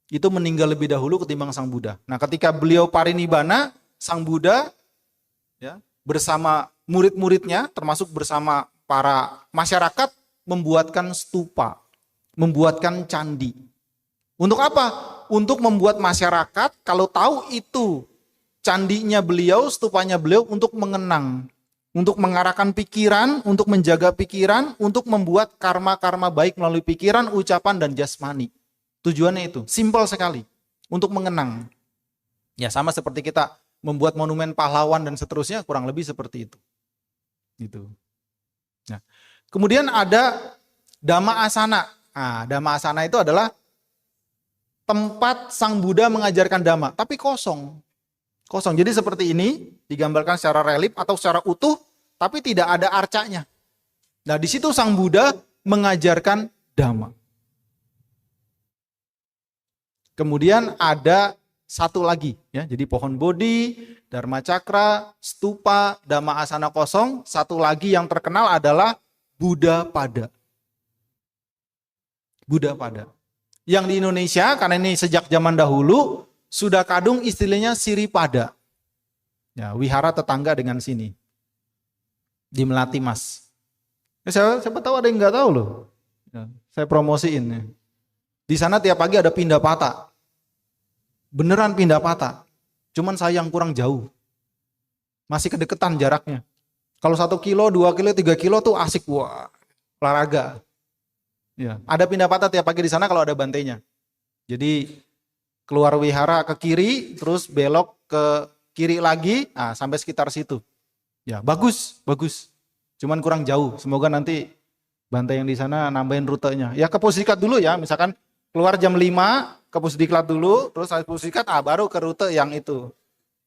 Itu meninggal lebih dahulu ketimbang Sang Buddha. Nah, ketika beliau parinibbana, Sang Buddha ya, bersama murid-muridnya, termasuk bersama para masyarakat, membuatkan stupa, membuatkan candi. Untuk apa? Untuk membuat masyarakat, kalau tahu itu candinya beliau, stupanya beliau, untuk mengenang, untuk mengarahkan pikiran, untuk menjaga pikiran, untuk membuat karma-karma baik melalui pikiran, ucapan, dan jasmani. Tujuannya itu, simpel sekali, untuk mengenang. Ya sama seperti kita membuat monumen pahlawan dan seterusnya, kurang lebih seperti itu. Gitu. Nah, kemudian ada Dhamma Asana. Nah, Dhamma Asana itu adalah tempat Sang Buddha mengajarkan Dhamma, tapi kosong. Kosong. Jadi seperti ini, digambarkan secara relief atau secara utuh, tapi tidak ada arcanya. Nah, di situ Sang Buddha mengajarkan Dhamma. Kemudian ada satu lagi, ya. Jadi pohon bodhi, Dharma Cakra, stupa, Dhamma Asana kosong. Satu lagi yang terkenal adalah Buddha Pada. Buddha Pada. Yang di Indonesia, karena ini sejak zaman dahulu, sudah kadung istilahnya Siripada. Ya, wihara tetangga dengan sini. Di Melati Mas. Siapa tahu ada yang nggak tahu loh. Ya, saya promosiin. Ya. Di sana tiap pagi ada pindah patah. Beneran pindah patah. Cuman sayang kurang jauh. Masih kedeketan jaraknya. Kalau 1 kilo, 2 kilo, 3 kilo tuh asik. Wah, olahraga. Ya, ada pindah patah tiap pagi di sana kalau ada bantainya. Jadi keluar wihara ke kiri, terus belok ke kiri lagi, sampai sekitar situ. Ya, bagus. Cuman kurang jauh. Semoga nanti bantai yang di sana nambahin rutenya. Ya ke Pusdiklat dulu ya, misalkan keluar jam 5 ke Pusdiklat dulu, terus habis Pusdiklat baru ke rute yang itu.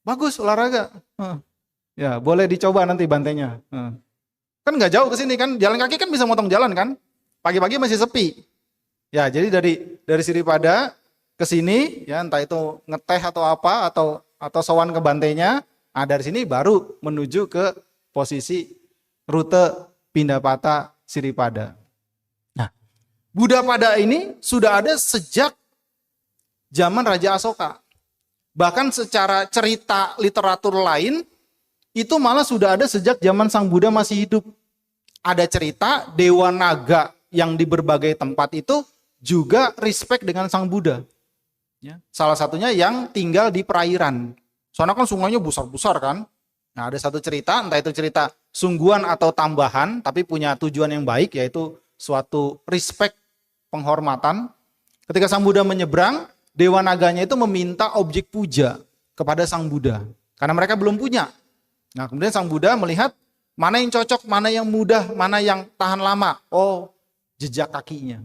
Bagus olahraga. Ya, boleh dicoba nanti bantainya. Kan nggak jauh ke sini kan, jalan kaki kan bisa motong jalan kan? Pagi-pagi masih sepi. Ya, jadi dari Siripada ke sini ya, entah itu ngeteh atau apa atau sowan ke bantainya. Dari sini baru menuju ke posisi rute Pindapata Siripada. Nah, Buddha Pada ini sudah ada sejak zaman Raja Asoka. Bahkan secara cerita literatur lain itu malah sudah ada sejak zaman Sang Buddha masih hidup. Ada cerita Dewa Naga yang di berbagai tempat itu juga respect dengan Sang Buddha. Ya, salah satunya yang tinggal di perairan. Soalnya kan sungainya besar-besar kan. Nah, ada satu cerita, entah itu cerita sungguhan atau tambahan, tapi punya tujuan yang baik, yaitu suatu respect, penghormatan. Ketika Sang Buddha menyeberang, Dewa Naganya itu meminta objek puja kepada Sang Buddha. Karena mereka belum punya. Nah, kemudian Sang Buddha melihat mana yang cocok, mana yang mudah, mana yang tahan lama. Oh, jejak kakinya.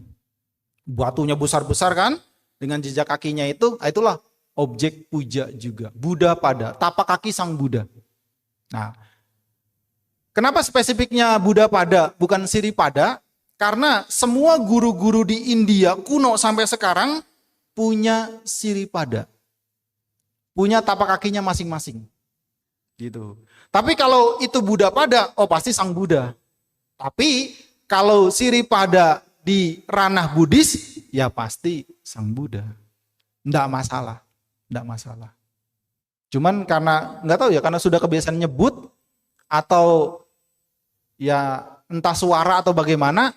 Batunya besar-besar kan? Dengan jejak kakinya itulah objek puja juga. Buddha Pada, tapak kaki Sang Buddha. Nah, kenapa spesifiknya Buddha Pada bukan Siripada? Karena semua guru-guru di India kuno sampai sekarang punya Siripada. Punya tapak kakinya masing-masing. Gitu. Tapi kalau itu Buddha Pada, pasti Sang Buddha. Tapi kalau Siripada di ranah Buddhis, ya pasti Sang Buddha. Enggak masalah. Cuman karena nggak tahu ya, karena sudah kebiasaan nyebut atau ya entah suara atau bagaimana,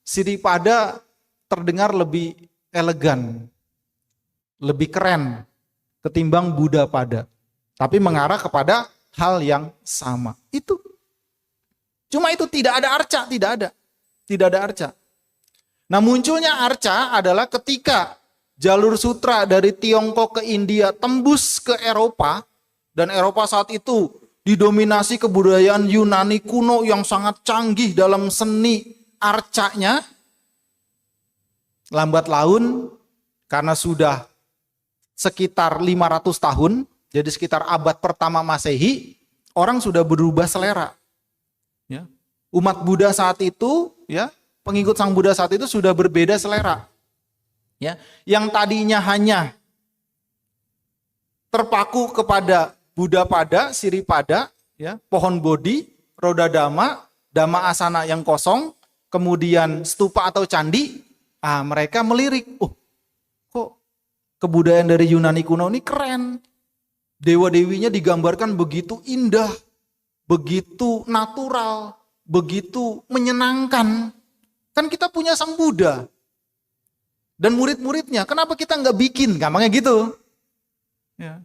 Siripada terdengar lebih elegan, lebih keren ketimbang Buddha Pada. Tapi mengarah kepada hal yang sama. Itu. Cuma itu tidak ada arca, tidak ada arca. Nah, munculnya arca adalah ketika jalur sutra dari Tiongkok ke India tembus ke Eropa, dan Eropa saat itu didominasi kebudayaan Yunani kuno yang sangat canggih dalam seni arcanya. Lambat laun, karena sudah sekitar 500 tahun, jadi sekitar abad pertama Masehi, orang sudah berubah selera. Ya. Umat Buddha saat itu, ya, pengikut Sang Buddha saat itu sudah berbeda selera. Ya, yang tadinya hanya terpaku kepada Buddha Pada, Siripada, ya, pohon bodhi, roda dhamma, dhamma asana yang kosong, kemudian stupa atau candi, mereka melirik, kok kebudayaan dari Yunani kuno ini keren. Dewa-dewinya digambarkan begitu indah, begitu natural, begitu menyenangkan. Kan kita punya Sang Buddha dan murid-muridnya, kenapa kita nggak bikin? Gampangnya gitu. Ya.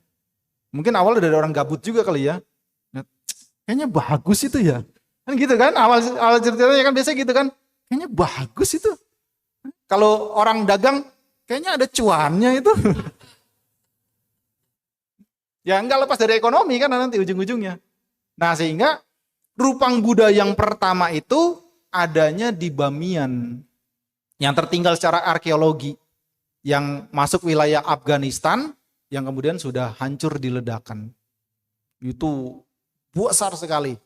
Mungkin awalnya dari orang gabut juga kali ya. Kayaknya bagus itu ya. Kan gitu kan, awal ceritanya kan biasa gitu kan. Kayaknya bagus itu. Kalau orang dagang, kayaknya ada cuannya itu. Ya enggak lepas dari ekonomi kan nanti ujung-ujungnya. Nah, sehingga Rupang Buddha yang pertama itu adanya di Bamiyan. yang tertinggal secara arkeologi, yang masuk wilayah Afghanistan, yang kemudian sudah hancur diledakkan. Itu besar sekali.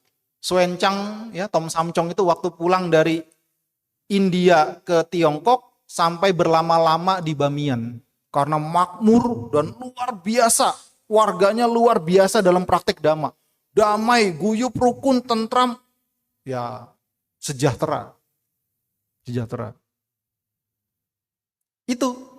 Xuanzang, ya, Tom Samcong itu waktu pulang dari India ke Tiongkok sampai berlama-lama di Bamiyan. Karena makmur dan luar biasa. Warganya luar biasa dalam praktek dhamma. Damai, guyup, rukun, tentram, ya sejahtera. Sejahtera. Itu.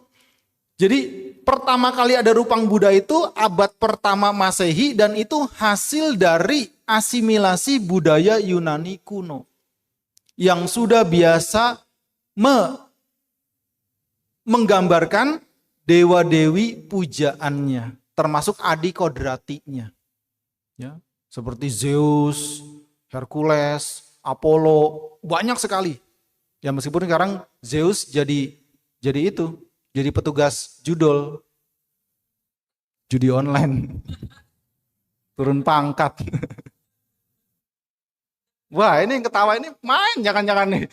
Jadi pertama kali ada rupang Buddha itu abad pertama Masehi dan itu hasil dari asimilasi budaya Yunani kuno yang sudah biasa menggambarkan dewa-dewi pujaannya, termasuk adi kodratinya. Ya, seperti Zeus, Hercules, Apollo, banyak sekali. Ya meskipun sekarang Zeus jadi petugas judi online, turun pangkat. Wah ini yang ketawa ini main, jangan-jangan nih.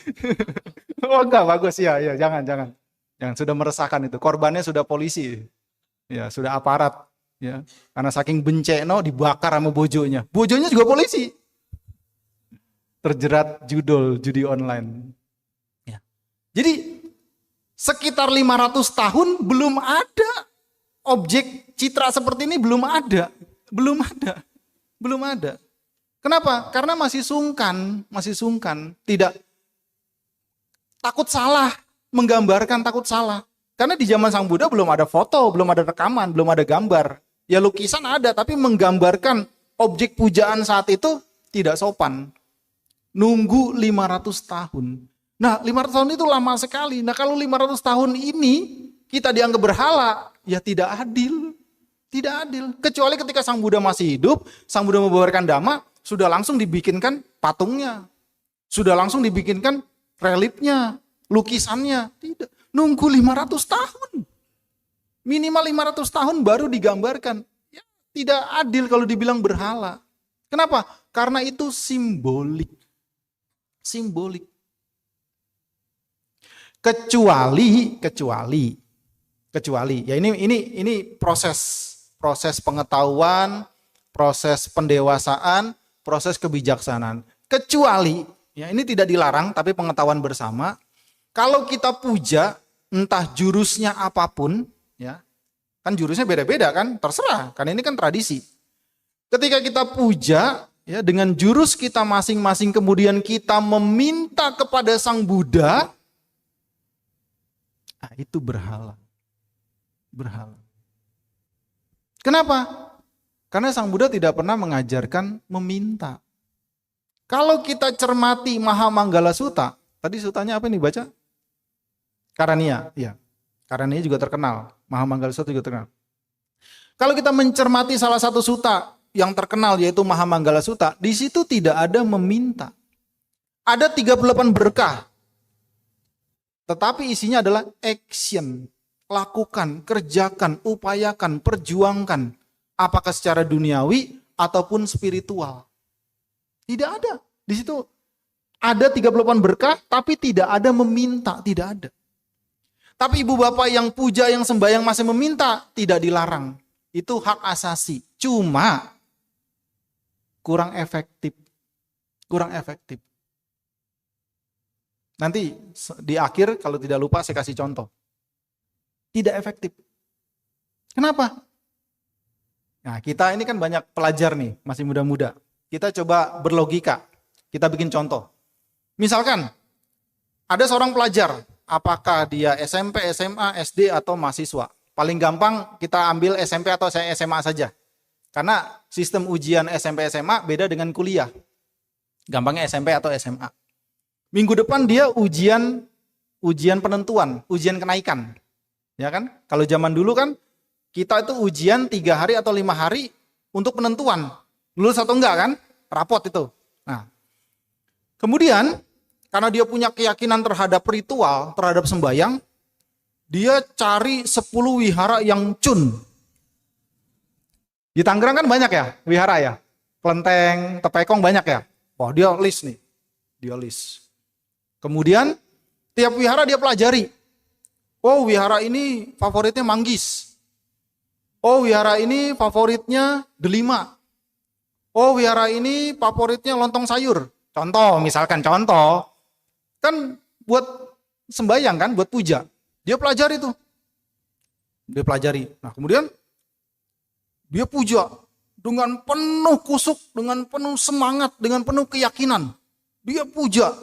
Oh enggak, bagus ya, jangan. Sudah meresahkan itu, korbannya sudah polisi, ya sudah aparat, ya karena saking benceno dibakar sama bojonya juga polisi, terjerat judi online. Ya. Jadi sekitar 500 tahun belum ada objek citra seperti ini, belum ada. Kenapa? Karena masih sungkan, tidak, takut salah, menggambarkan takut salah. Karena di zaman Sang Buddha belum ada foto, belum ada rekaman, belum ada gambar. Ya lukisan ada, tapi menggambarkan objek pujaan saat itu tidak sopan. Nunggu 500 tahun. Nah 500 tahun itu lama sekali. Nah kalau 500 tahun ini kita dianggap berhala, ya tidak adil. Tidak adil. Kecuali ketika Sang Buddha masih hidup, Sang Buddha membawakan dhamma, sudah langsung dibikinkan patungnya. Sudah langsung dibikinkan reliefnya, lukisannya. Tidak. Nunggu 500 tahun. Minimal 500 tahun baru digambarkan. Ya, tidak adil kalau dibilang berhala. Kenapa? Karena itu simbolik. Simbolik. Kecuali ya ini proses pengetahuan, proses pendewasaan, proses kebijaksanaan. Kecuali ya ini tidak dilarang tapi pengetahuan bersama. Kalau kita puja entah jurusnya apapun, ya kan jurusnya beda-beda kan, terserah kan ini kan tradisi. Ketika kita puja ya dengan jurus kita masing-masing kemudian kita meminta kepada Sang Buddha, nah, itu berhala. Berhala. Kenapa? Karena Sang Buddha tidak pernah mengajarkan meminta. Kalau kita cermati Mahamanggala Sutta, tadi sutanya apa nih baca? Karania, ya. Karania juga terkenal. Mahamanggala Sutta juga terkenal. Kalau kita mencermati salah satu sutta yang terkenal yaitu Mahamanggala Sutta, di situ tidak ada meminta. Ada 38 berkah. Tetapi isinya adalah action. Lakukan, kerjakan, upayakan, perjuangkan. Apakah secara duniawi ataupun spiritual. Tidak ada. Di situ ada 38 berkah, tapi tidak ada meminta, tidak ada. Tapi ibu bapak yang puja, yang sembahyang masih meminta, tidak dilarang. Itu hak asasi. Cuma kurang efektif. Kurang efektif. Nanti di akhir kalau tidak lupa saya kasih contoh. Tidak efektif. Kenapa? Nah kita ini kan banyak pelajar nih, masih muda-muda. Kita coba berlogika. Kita bikin contoh. Misalkan ada seorang pelajar, apakah dia SMP, SMA, SD atau mahasiswa. Paling gampang kita ambil SMP atau SMA saja. Karena sistem ujian SMP SMA beda dengan kuliah. Gampangnya SMP atau SMA. Minggu depan dia ujian penentuan, ujian kenaikan. Ya kan? Kalau zaman dulu kan kita itu ujian 3 hari atau 5 hari untuk penentuan. Lulus atau enggak kan? Rapot itu. Nah, kemudian karena dia punya keyakinan terhadap ritual, terhadap sembahyang, dia cari 10 wihara yang cun. Di Tangerang kan banyak ya wihara ya. Kelenteng, Tepekong banyak ya. Wah dia list nih. Dia list. Kemudian Tiap wihara dia pelajari. Oh, wihara ini favoritnya manggis. Oh, wihara ini favoritnya delima. Oh, wihara ini favoritnya lontong sayur. Contoh, misalkan contoh. Kan buat sembahyang kan, buat puja. Dia pelajari tuh. Dia pelajari. Nah, kemudian dia puja dengan penuh kusuk, dengan penuh semangat, dengan penuh keyakinan. Dia puja.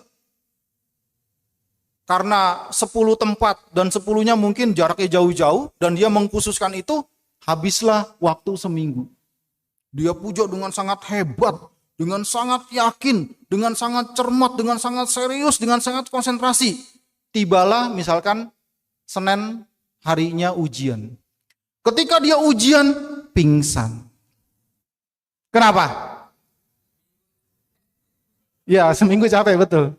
Karena 10 tempat dan 10-nya mungkin jaraknya jauh-jauh dan dia mengkhususkan itu, habislah waktu seminggu. Dia puja dengan sangat hebat, dengan sangat yakin, dengan sangat cermat, dengan sangat serius, dengan sangat konsentrasi. Tibalah misalkan Senin harinya ujian. Ketika dia ujian, pingsan. Kenapa? Ya, seminggu capek betul.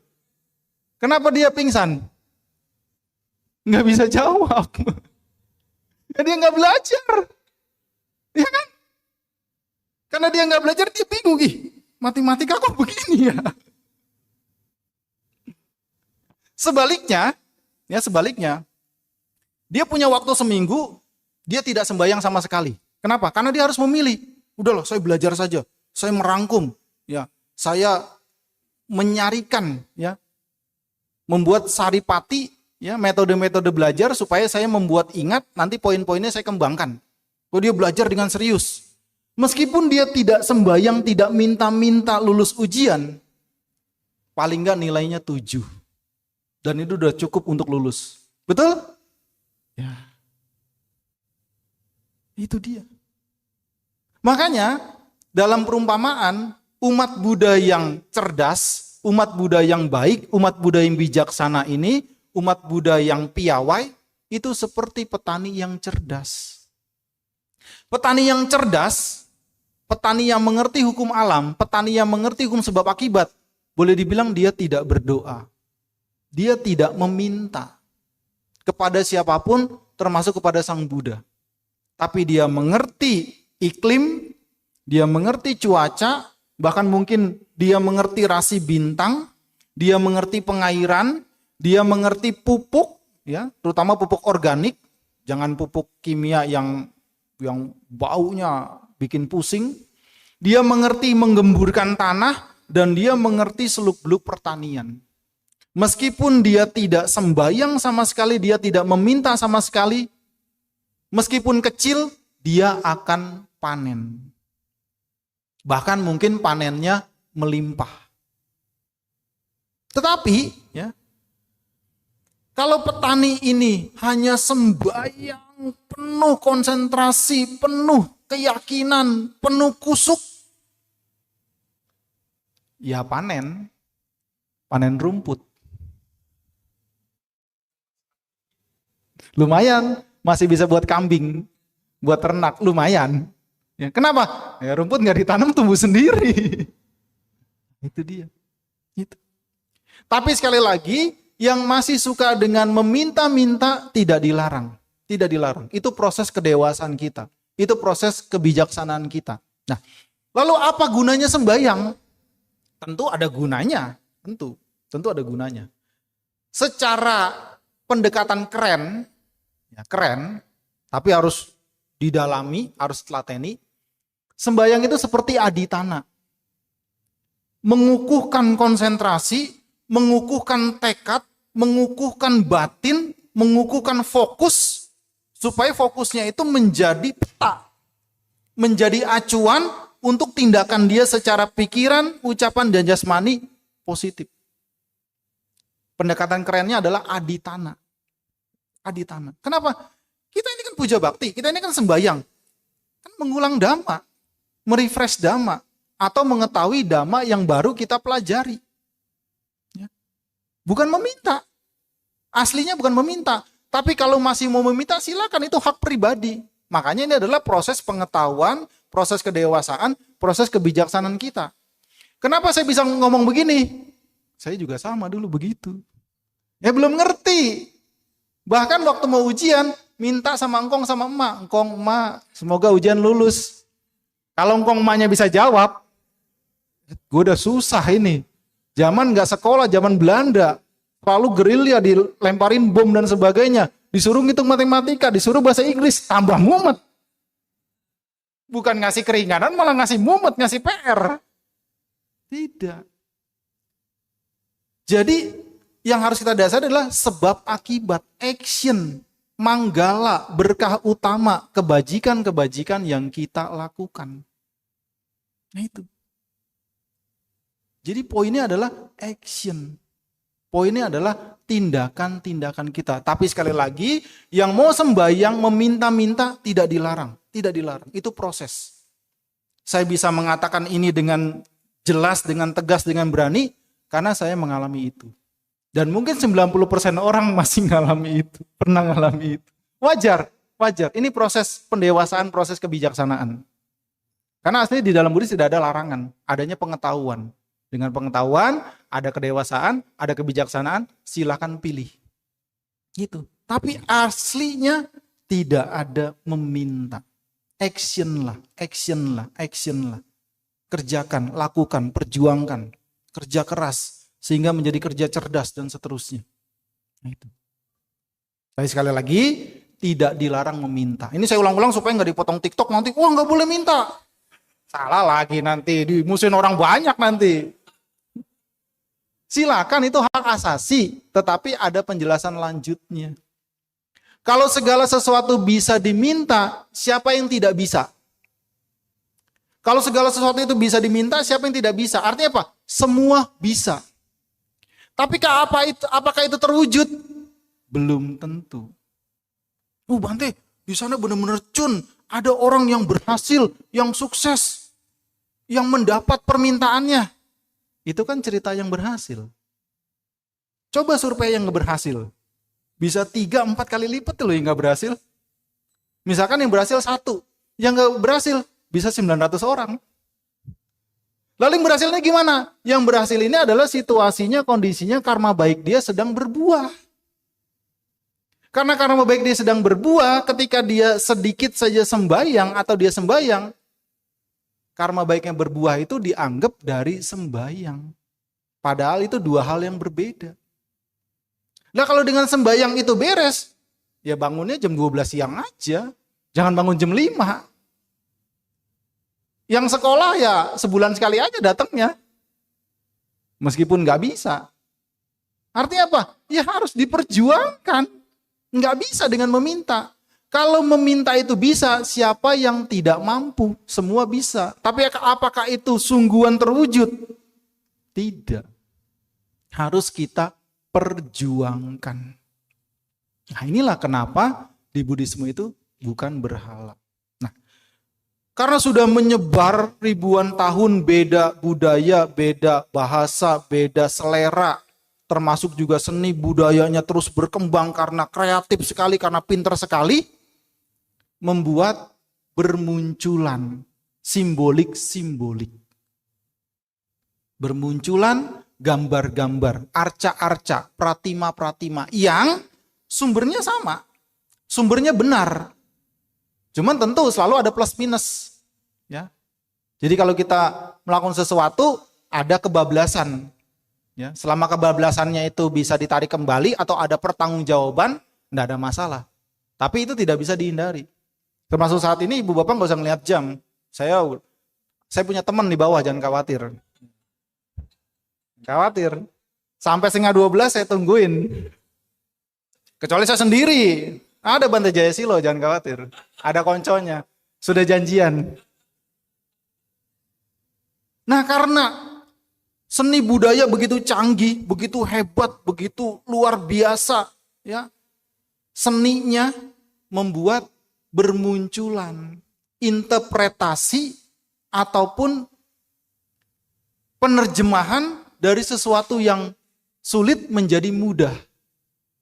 Kenapa dia pingsan? Nggak bisa jawab. Dia nggak belajar. Ya kan? Karena dia nggak belajar, dia bingung. Matematika kok begini ya? Sebaliknya, dia punya waktu seminggu, dia tidak sembahyang sama sekali. Kenapa? Karena dia harus memilih. Udah loh, saya belajar saja. Saya merangkum. Ya, saya menyarikan, ya, membuat saripati, ya, metode-metode belajar supaya saya membuat ingat, nanti poin-poinnya saya kembangkan. Kalau dia belajar dengan serius, meskipun dia tidak sembahyang, tidak minta-minta lulus ujian, paling enggak nilainya 7. Dan itu udah cukup untuk lulus. Betul? Ya. Itu dia. Makanya dalam perumpamaan, umat Buddha yang cerdas, umat Buddha yang baik, umat Buddha yang bijaksana ini, umat Buddha yang piawai, itu seperti petani yang cerdas. Petani yang cerdas, petani yang mengerti hukum alam, petani yang mengerti hukum sebab akibat, boleh dibilang dia tidak berdoa. Dia tidak meminta kepada siapapun, termasuk kepada Sang Buddha. Tapi dia mengerti iklim, dia mengerti cuaca, bahkan mungkin dia mengerti rasi bintang, dia mengerti pengairan, dia mengerti pupuk, ya, terutama pupuk organik, jangan pupuk kimia yang baunya bikin pusing. Dia mengerti menggemburkan tanah dan dia mengerti seluk-beluk pertanian. Meskipun dia tidak sembahyang sama sekali, dia tidak meminta sama sekali, meskipun kecil, dia akan panen. Bahkan mungkin panennya melimpah. Tetapi, ya, kalau petani ini hanya sembahyang, penuh konsentrasi, penuh keyakinan, penuh kusuk, ya panen rumput. Lumayan, masih bisa buat kambing, buat ternak, lumayan. Ya, kenapa? Ya, rumput nggak ditanam tumbuh sendiri. Itu dia. Itu. Tapi sekali lagi, yang masih suka dengan meminta-minta tidak dilarang. Tidak dilarang. Itu proses kedewasaan kita. Itu proses kebijaksanaan kita. Nah, lalu apa gunanya sembahyang? Tentu ada gunanya. Tentu ada gunanya. Secara pendekatan keren, ya keren, tapi harus didalami, harus telateni. Sembahyang itu seperti aditana. Mengukuhkan konsentrasi, mengukuhkan tekad, mengukuhkan batin, mengukuhkan fokus, supaya fokusnya itu menjadi peta, menjadi acuan untuk tindakan dia secara pikiran, ucapan, dan jasmani positif. Pendekatan kerennya adalah aditana. Aditana. Kenapa? Kita ini kan puja bakti, kita ini kan sembahyang. Kan mengulang dhamma, merefresh dhamma, atau mengetahui dhamma yang baru kita pelajari. Ya. Bukan meminta. Aslinya bukan meminta. Tapi kalau masih mau meminta, silakan, itu hak pribadi. Makanya ini adalah proses pengetahuan, proses kedewasaan, proses kebijaksanaan kita. Kenapa saya bisa ngomong begini? Saya juga sama dulu begitu. Ya belum ngerti. Bahkan waktu mau ujian, minta sama engkong sama emak. Engkong, emak, semoga ujian lulus. Kalau engkong emaknya bisa jawab, gue udah susah ini. Zaman gak sekolah, zaman Belanda. lalu gerilya, dilemparin bom dan sebagainya, disuruh ngitung matematika, disuruh bahasa Inggris, tambah mumet. Bukan ngasih keringanan, malah ngasih mumet, ngasih PR. Tidak. Jadi yang harus kita dasar adalah sebab akibat, action, manggala, berkah utama, kebajikan-kebajikan yang kita lakukan. Nah itu. Jadi poinnya adalah action. Poinnya adalah tindakan-tindakan kita. Tapi sekali lagi, yang mau sembahyang meminta-minta tidak dilarang. Tidak dilarang, itu proses. Saya bisa mengatakan ini dengan jelas, dengan tegas, dengan berani, karena saya mengalami itu. Dan mungkin 90% orang masih mengalami itu, pernah mengalami itu. Wajar, wajar. Ini proses pendewasaan, proses kebijaksanaan. Karena aslinya di dalam Buddhis tidak ada larangan, adanya pengetahuan. Dengan pengetahuan, ada kedewasaan, ada kebijaksanaan, silakan pilih. Gitu. Tapi aslinya tidak ada meminta. Action lah, action lah, action lah. Kerjakan, lakukan, perjuangkan. Kerja keras, sehingga menjadi kerja cerdas dan seterusnya. Nah itu. Tapi sekali lagi, tidak dilarang meminta. Ini saya ulang-ulang supaya nggak dipotong TikTok nanti, wah nggak boleh minta. Salah lagi nanti, dimusuhin orang banyak nanti. Silakan, itu hak asasi, tetapi ada penjelasan lanjutnya. Kalau segala sesuatu bisa diminta, siapa yang tidak bisa? Kalau segala sesuatu itu bisa diminta, siapa yang tidak bisa? Artinya apa? Semua bisa. Tapi apakah itu terwujud? Belum tentu. Bante, di sana benar-benar ada orang yang berhasil, yang sukses, yang mendapat permintaannya. Itu kan cerita yang berhasil. Coba survei yang gak berhasil. Bisa 3-4 kali lipat loh yang gak berhasil. Misalkan yang berhasil 1. Yang gak berhasil bisa 900 orang. Lalu yang berhasilnya gimana? Yang berhasil ini adalah situasinya, kondisinya, karma baik dia sedang berbuah. Karena karma baik dia sedang berbuah, ketika dia sedikit saja sembahyang atau dia sembahyang, karma baik yang berbuah itu dianggap dari sembahyang. Padahal itu dua hal yang berbeda. Nah kalau dengan sembahyang itu beres, ya bangunnya jam 12 siang aja. Jangan bangun jam 5. Yang sekolah ya sebulan sekali aja datangnya. Meskipun nggak bisa. Artinya apa? Ya harus diperjuangkan. Nggak bisa dengan meminta. Kalau meminta itu bisa, siapa yang tidak mampu? Semua bisa. Tapi apakah itu sungguhan terwujud? Tidak. Harus kita perjuangkan. Nah inilah kenapa di Buddhisme itu bukan berhala. Nah, karena sudah menyebar ribuan tahun, beda budaya, beda bahasa, beda selera, termasuk juga seni budayanya terus berkembang karena kreatif sekali, karena pintar sekali, membuat bermunculan simbolik-simbolik. Bermunculan gambar-gambar, arca-arca, pratima-pratima yang sumbernya sama. Sumbernya benar. Cuman tentu selalu ada plus minus. Ya. Jadi kalau kita melakukan sesuatu, ada kebablasan. Ya. Selama kebablasannya itu bisa ditarik kembali atau ada pertanggungjawaban, tidak ada masalah. Tapi itu tidak bisa dihindari. Termasuk saat ini ibu bapak nggak usah ngeliat jam. Saya punya teman di bawah, jangan khawatir. Khawatir. Sampai 11:30 saya tungguin. Kecuali saya sendiri. Ada Bante Jayasilo, jangan khawatir. Ada konconya. Sudah janjian. Nah karena seni budaya begitu canggih, begitu hebat, begitu luar biasa. Ya, seninya membuat bermunculan interpretasi ataupun penerjemahan dari sesuatu yang sulit menjadi mudah.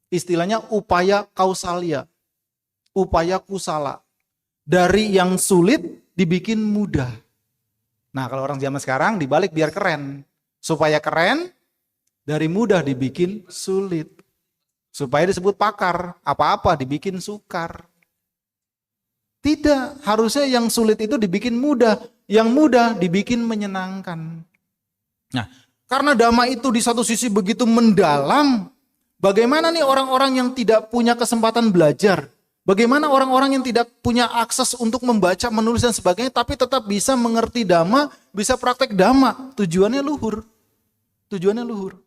Istilahnya upaya kausalia, upaya kusala. Dari yang sulit dibikin mudah. Nah kalau orang zaman sekarang dibalik biar keren. Supaya keren, dari mudah dibikin sulit. Supaya disebut pakar, apa-apa dibikin sukar. Tidak, harusnya yang sulit itu dibikin mudah, yang mudah dibikin menyenangkan. Nah, karena dhamma itu di satu sisi begitu mendalam, Bagaimana nih orang-orang yang tidak punya kesempatan belajar? Bagaimana orang-orang yang tidak punya akses untuk membaca, menulis dan sebagainya, tapi tetap bisa mengerti dhamma, bisa praktek dhamma? Tujuannya luhur. Tujuannya luhur.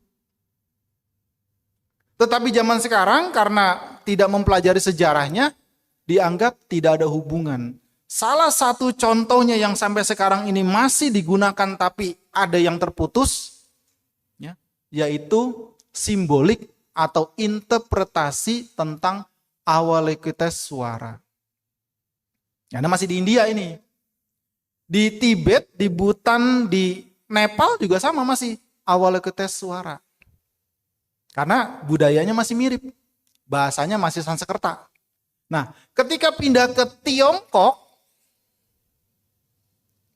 Tetapi zaman sekarang karena tidak mempelajari sejarahnya, dianggap tidak ada hubungan. Salah satu contohnya yang sampai sekarang ini masih digunakan tapi ada yang terputus, ya, yaitu simbolik atau interpretasi tentang Avalokitesvara. Karena masih di India ini. Di Tibet, di Bhutan, di Nepal juga sama masih Avalokitesvara. Karena budayanya masih mirip. Bahasanya masih Sanskerta. Nah, ketika pindah ke Tiongkok,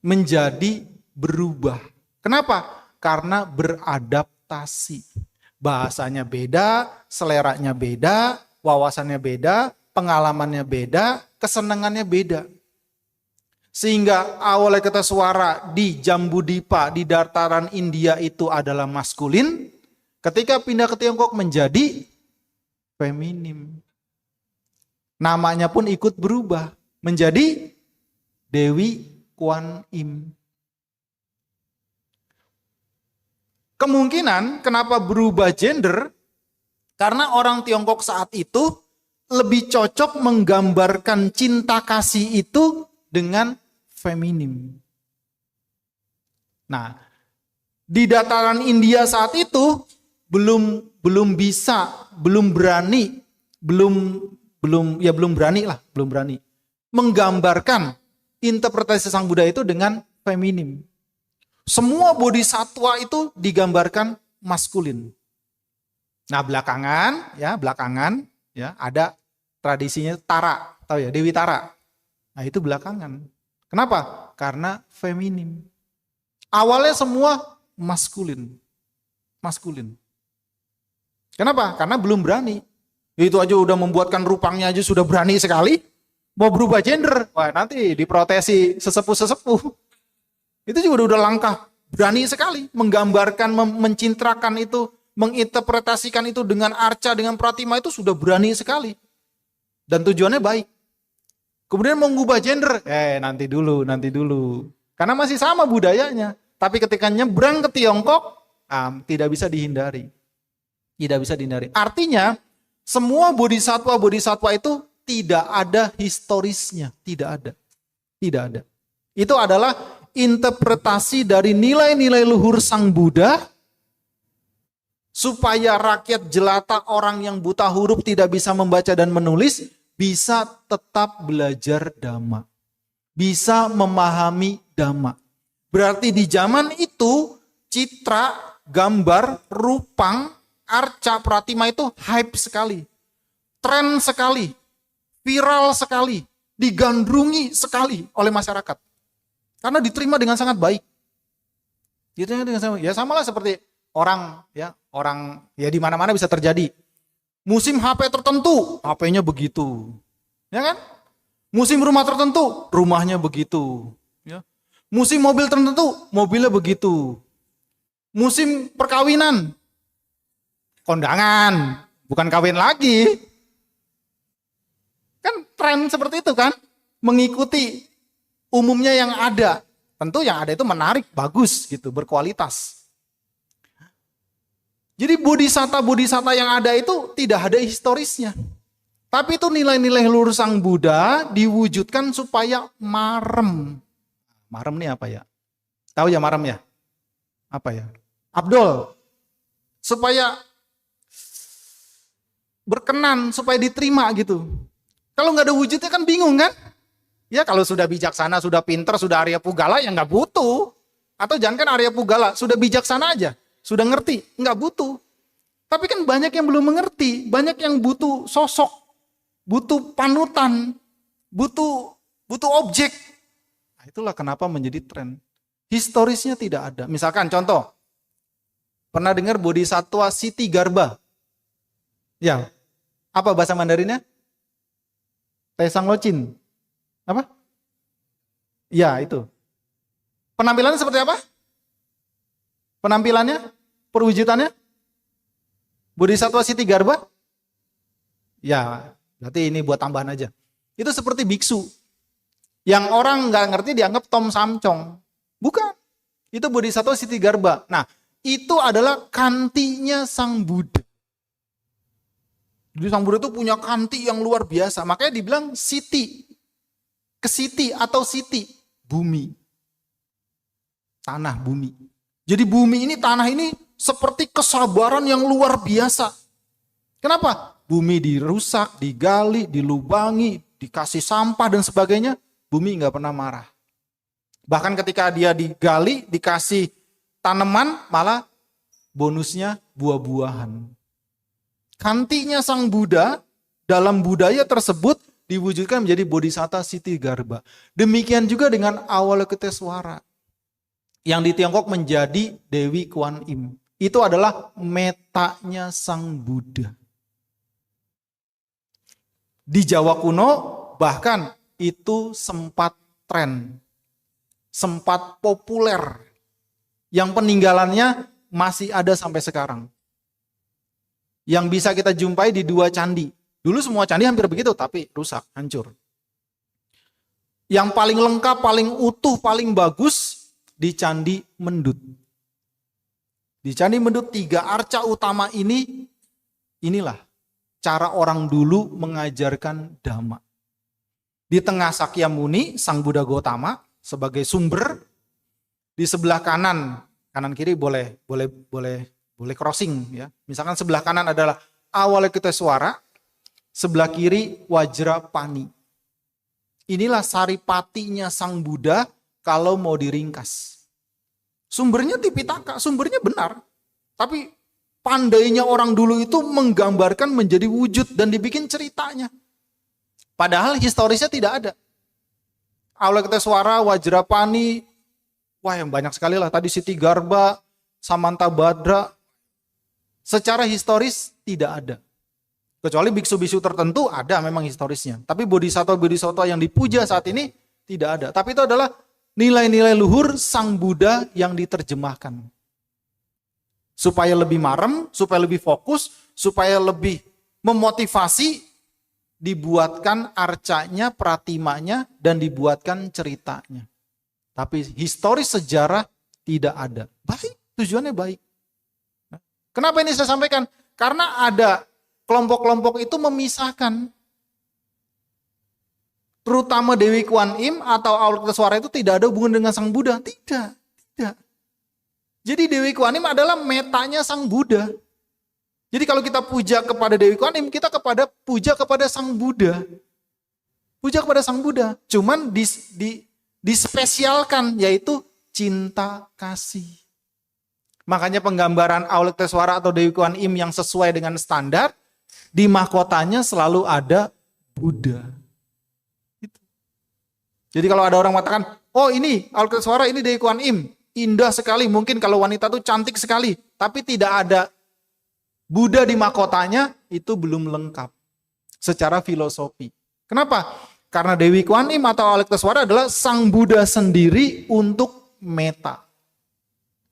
menjadi berubah. Kenapa? Karena beradaptasi. Bahasanya beda, seleranya beda, wawasannya beda, pengalamannya beda, kesenangannya beda. Sehingga Avalokitesvara di Jambudipa, di dataran India itu adalah maskulin, ketika pindah ke Tiongkok menjadi feminim. Namanya pun ikut berubah, menjadi Dewi Kuan Im. Kemungkinan kenapa berubah gender, karena orang Tiongkok saat itu lebih cocok menggambarkan cinta kasih itu dengan feminim. Nah, di dataran India saat itu belum bisa, belum berani menggambarkan interpretasi Sang Buddha itu dengan feminim. Semua bodhisatwa itu digambarkan maskulin. Nah, belakangan ada tradisinya Tara, tahu ya, Dewi Tara. Nah, itu belakangan. Kenapa? Karena feminim. Awalnya semua maskulin. Kenapa? Karena belum berani. Itu aja udah membuatkan rupangnya aja sudah berani sekali. Mau berubah gender, wah nanti diprotesi sesepuh-sesepuh. Itu juga udah langkah berani sekali. Menggambarkan, mencintrakan itu, menginterpretasikan itu dengan arca, dengan pratima itu sudah berani sekali. Dan tujuannya baik. Kemudian mau ngubah gender, nanti dulu. Karena masih sama budayanya. Tapi ketika nyebrang ke Tiongkok, tidak bisa dihindari. Artinya, semua bodhisatwa itu tidak ada historisnya, tidak ada. Itu adalah interpretasi dari nilai-nilai luhur Sang Buddha supaya rakyat jelata, orang yang buta huruf tidak bisa membaca dan menulis bisa tetap belajar dhamma, bisa memahami dhamma. Berarti di zaman itu citra, gambar, rupang, arca, pratima itu hype sekali, tren sekali, viral sekali, digandrungi sekali oleh masyarakat. Karena diterima dengan sangat baik. Ya samalah seperti orang di mana-mana bisa terjadi. Musim HP tertentu, HP-nya begitu. Ya kan? Musim rumah tertentu, rumahnya begitu. Ya. Musim mobil tertentu, mobilnya begitu. Musim perkawinan, kondangan, bukan kawin lagi. Kan tren seperti itu kan, mengikuti umumnya yang ada. Tentu yang ada itu menarik, bagus gitu, berkualitas. Jadi bodhisatta yang ada itu tidak ada historisnya. Tapi itu nilai-nilai luhur Sang Buddha diwujudkan supaya marem. Marem nih apa ya? Tahu ya marem ya? Apa ya? Abdol. Supaya berkenan, supaya diterima gitu. Kalau nggak ada wujudnya kan bingung kan? Ya kalau sudah bijaksana, sudah pinter, sudah Arya Pugala ya nggak butuh. Atau jangan kan Arya Pugala, sudah bijaksana aja, sudah ngerti, nggak butuh. Tapi kan banyak yang belum mengerti, banyak yang butuh sosok, butuh panutan, butuh objek. Nah, itulah kenapa menjadi tren. Historisnya tidak ada. Misalkan contoh, pernah dengar Bodhisattva Siti Garba? Ya, apa bahasa Mandarinnya? Tesang Locin. Apa? Ya, itu. Penampilannya seperti apa? Penampilannya? Perwujudannya? Bodhisattva Siti Garba? Ya, berarti ini buat tambahan aja. Itu seperti biksu. Yang orang nggak ngerti dianggap Tom Samcong. Bukan. Itu Bodhisattva Siti Garba. Nah, itu adalah kantinya Sang Buddha. Jadi Sang Buddha itu punya kanti yang luar biasa. Makanya dibilang Siti. Kesiti atau Siti. Bumi. Tanah bumi. Jadi bumi ini, tanah ini seperti kesabaran yang luar biasa. Kenapa? Bumi dirusak, digali, dilubangi, dikasih sampah dan sebagainya. Bumi nggak pernah marah. Bahkan ketika dia digali, dikasih tanaman, malah bonusnya buah-buahan. Kantinya Sang Buddha dalam budaya tersebut diwujudkan menjadi Bodhisattva Siti Garba. Demikian juga dengan Avalokitesvara yang di Tiongkok menjadi Dewi Kuan Im. Itu adalah metanya Sang Buddha. Di Jawa kuno bahkan itu sempat tren, sempat populer, yang peninggalannya masih ada sampai sekarang. Yang bisa kita jumpai di 2 candi. Dulu semua candi hampir begitu, tapi rusak, hancur. Yang paling lengkap, paling utuh, paling bagus di Candi Mendut. Di Candi Mendut 3 arca utama ini, inilah cara orang dulu mengajarkan Dhamma. Di tengah Sakyamuni, Sang Buddha Gautama sebagai sumber. Di sebelah kanan kiri boleh crossing ya. Misalkan sebelah kanan adalah Avalokitesvara, sebelah kiri Wajrapani. Inilah saripatinya Sang Buddha kalau mau diringkas. Sumbernya Tipitaka, sumbernya benar. Tapi pandainya orang dulu itu menggambarkan menjadi wujud dan dibikin ceritanya. Padahal historisnya tidak ada. Avalokitesvara, Wajrapani, wah yang banyak sekali lah. Tadi Siti Garba, Samantabhadra. Secara historis tidak ada. Kecuali biksu-biksu tertentu ada memang historisnya. Tapi bodhisattva-bodhisattva yang dipuja saat ini tidak ada. Tapi itu adalah nilai-nilai luhur Sang Buddha yang diterjemahkan. Supaya lebih marem, supaya lebih fokus, supaya lebih memotivasi, dibuatkan arcanya, pratimanya, dan dibuatkan ceritanya. Tapi historis sejarah tidak ada. Baik, tujuannya baik. Kenapa ini saya sampaikan? Karena ada kelompok-kelompok itu memisahkan. Terutama Dewi Kuan Im atau Avalokitesvara itu tidak ada hubungan dengan Sang Buddha. Tidak. Jadi Dewi Kuan Im adalah metanya Sang Buddha. Jadi kalau kita puja kepada Dewi Kuan Im, kita puja kepada Sang Buddha. Puja kepada Sang Buddha. Cuman dispesialkan, yaitu cinta kasih. Makanya penggambaran Avalokitesvara atau Dewi Kuan Im yang sesuai dengan standar, di mahkotanya selalu ada Buddha. Gitu. Jadi kalau ada orang mengatakan, oh ini Avalokitesvara, ini Dewi Kuan Im, indah sekali, mungkin kalau wanita itu cantik sekali, tapi tidak ada Buddha di mahkotanya, itu belum lengkap secara filosofi. Kenapa? Karena Dewi Kuan Im atau Avalokitesvara adalah Sang Buddha sendiri untuk meta,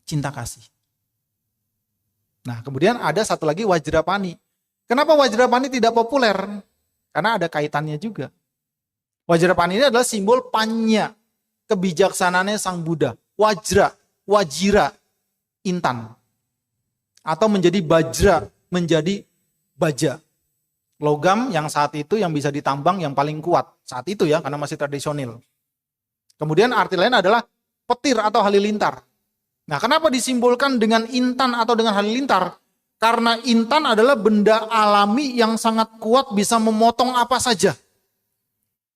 cinta kasih. Nah, kemudian ada satu lagi Wajrapani. Kenapa Wajrapani tidak populer? Karena ada kaitannya juga. Wajrapani ini adalah simbol panya, kebijaksanaannya Sang Buddha. Wajira, intan. Atau menjadi bajra, menjadi baja. Logam yang saat itu yang bisa ditambang yang paling kuat. Saat itu ya, karena masih tradisional. Kemudian arti lain adalah petir atau halilintar. Nah, kenapa disimbolkan dengan intan atau dengan halilintar? Karena intan adalah benda alami yang sangat kuat bisa memotong apa saja.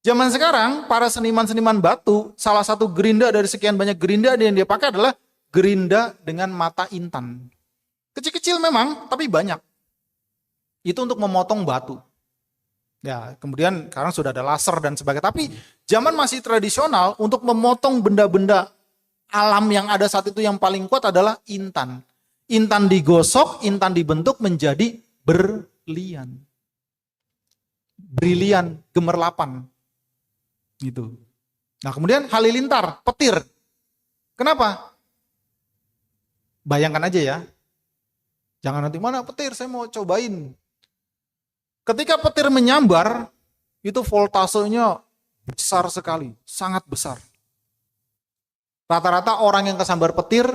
Zaman sekarang, para seniman-seniman batu, salah satu gerinda dari sekian banyak gerinda yang dia pakai adalah gerinda dengan mata intan. Kecil-kecil memang, tapi banyak. Itu untuk memotong batu. Ya, kemudian sekarang sudah ada laser dan sebagainya. Tapi zaman masih tradisional untuk memotong benda-benda alam yang ada saat itu yang paling kuat adalah intan. Intan digosok, intan dibentuk menjadi berlian. Brilian, gemerlapan. Gitu. Nah, kemudian halilintar, petir. Kenapa? Bayangkan aja ya. Jangan nanti, mana petir, saya mau cobain. Ketika petir menyambar, itu voltasenya besar sekali, sangat besar. Rata-rata orang yang kesambar petir,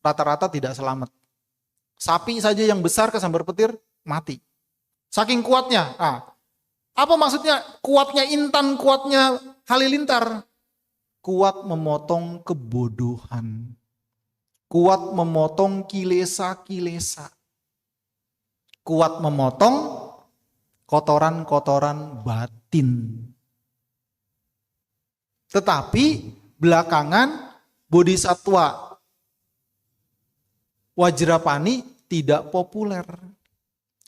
rata-rata tidak selamat. Sapi saja yang besar kesambar petir, mati. Saking kuatnya. Apa maksudnya? Kuatnya Intan, kuatnya Halilintar. Kuat memotong kebodohan. Kuat memotong kilesa-kilesa. Kuat memotong kotoran-kotoran batin. Tetapi belakangan Bodhisatwa Wajrapani tidak populer.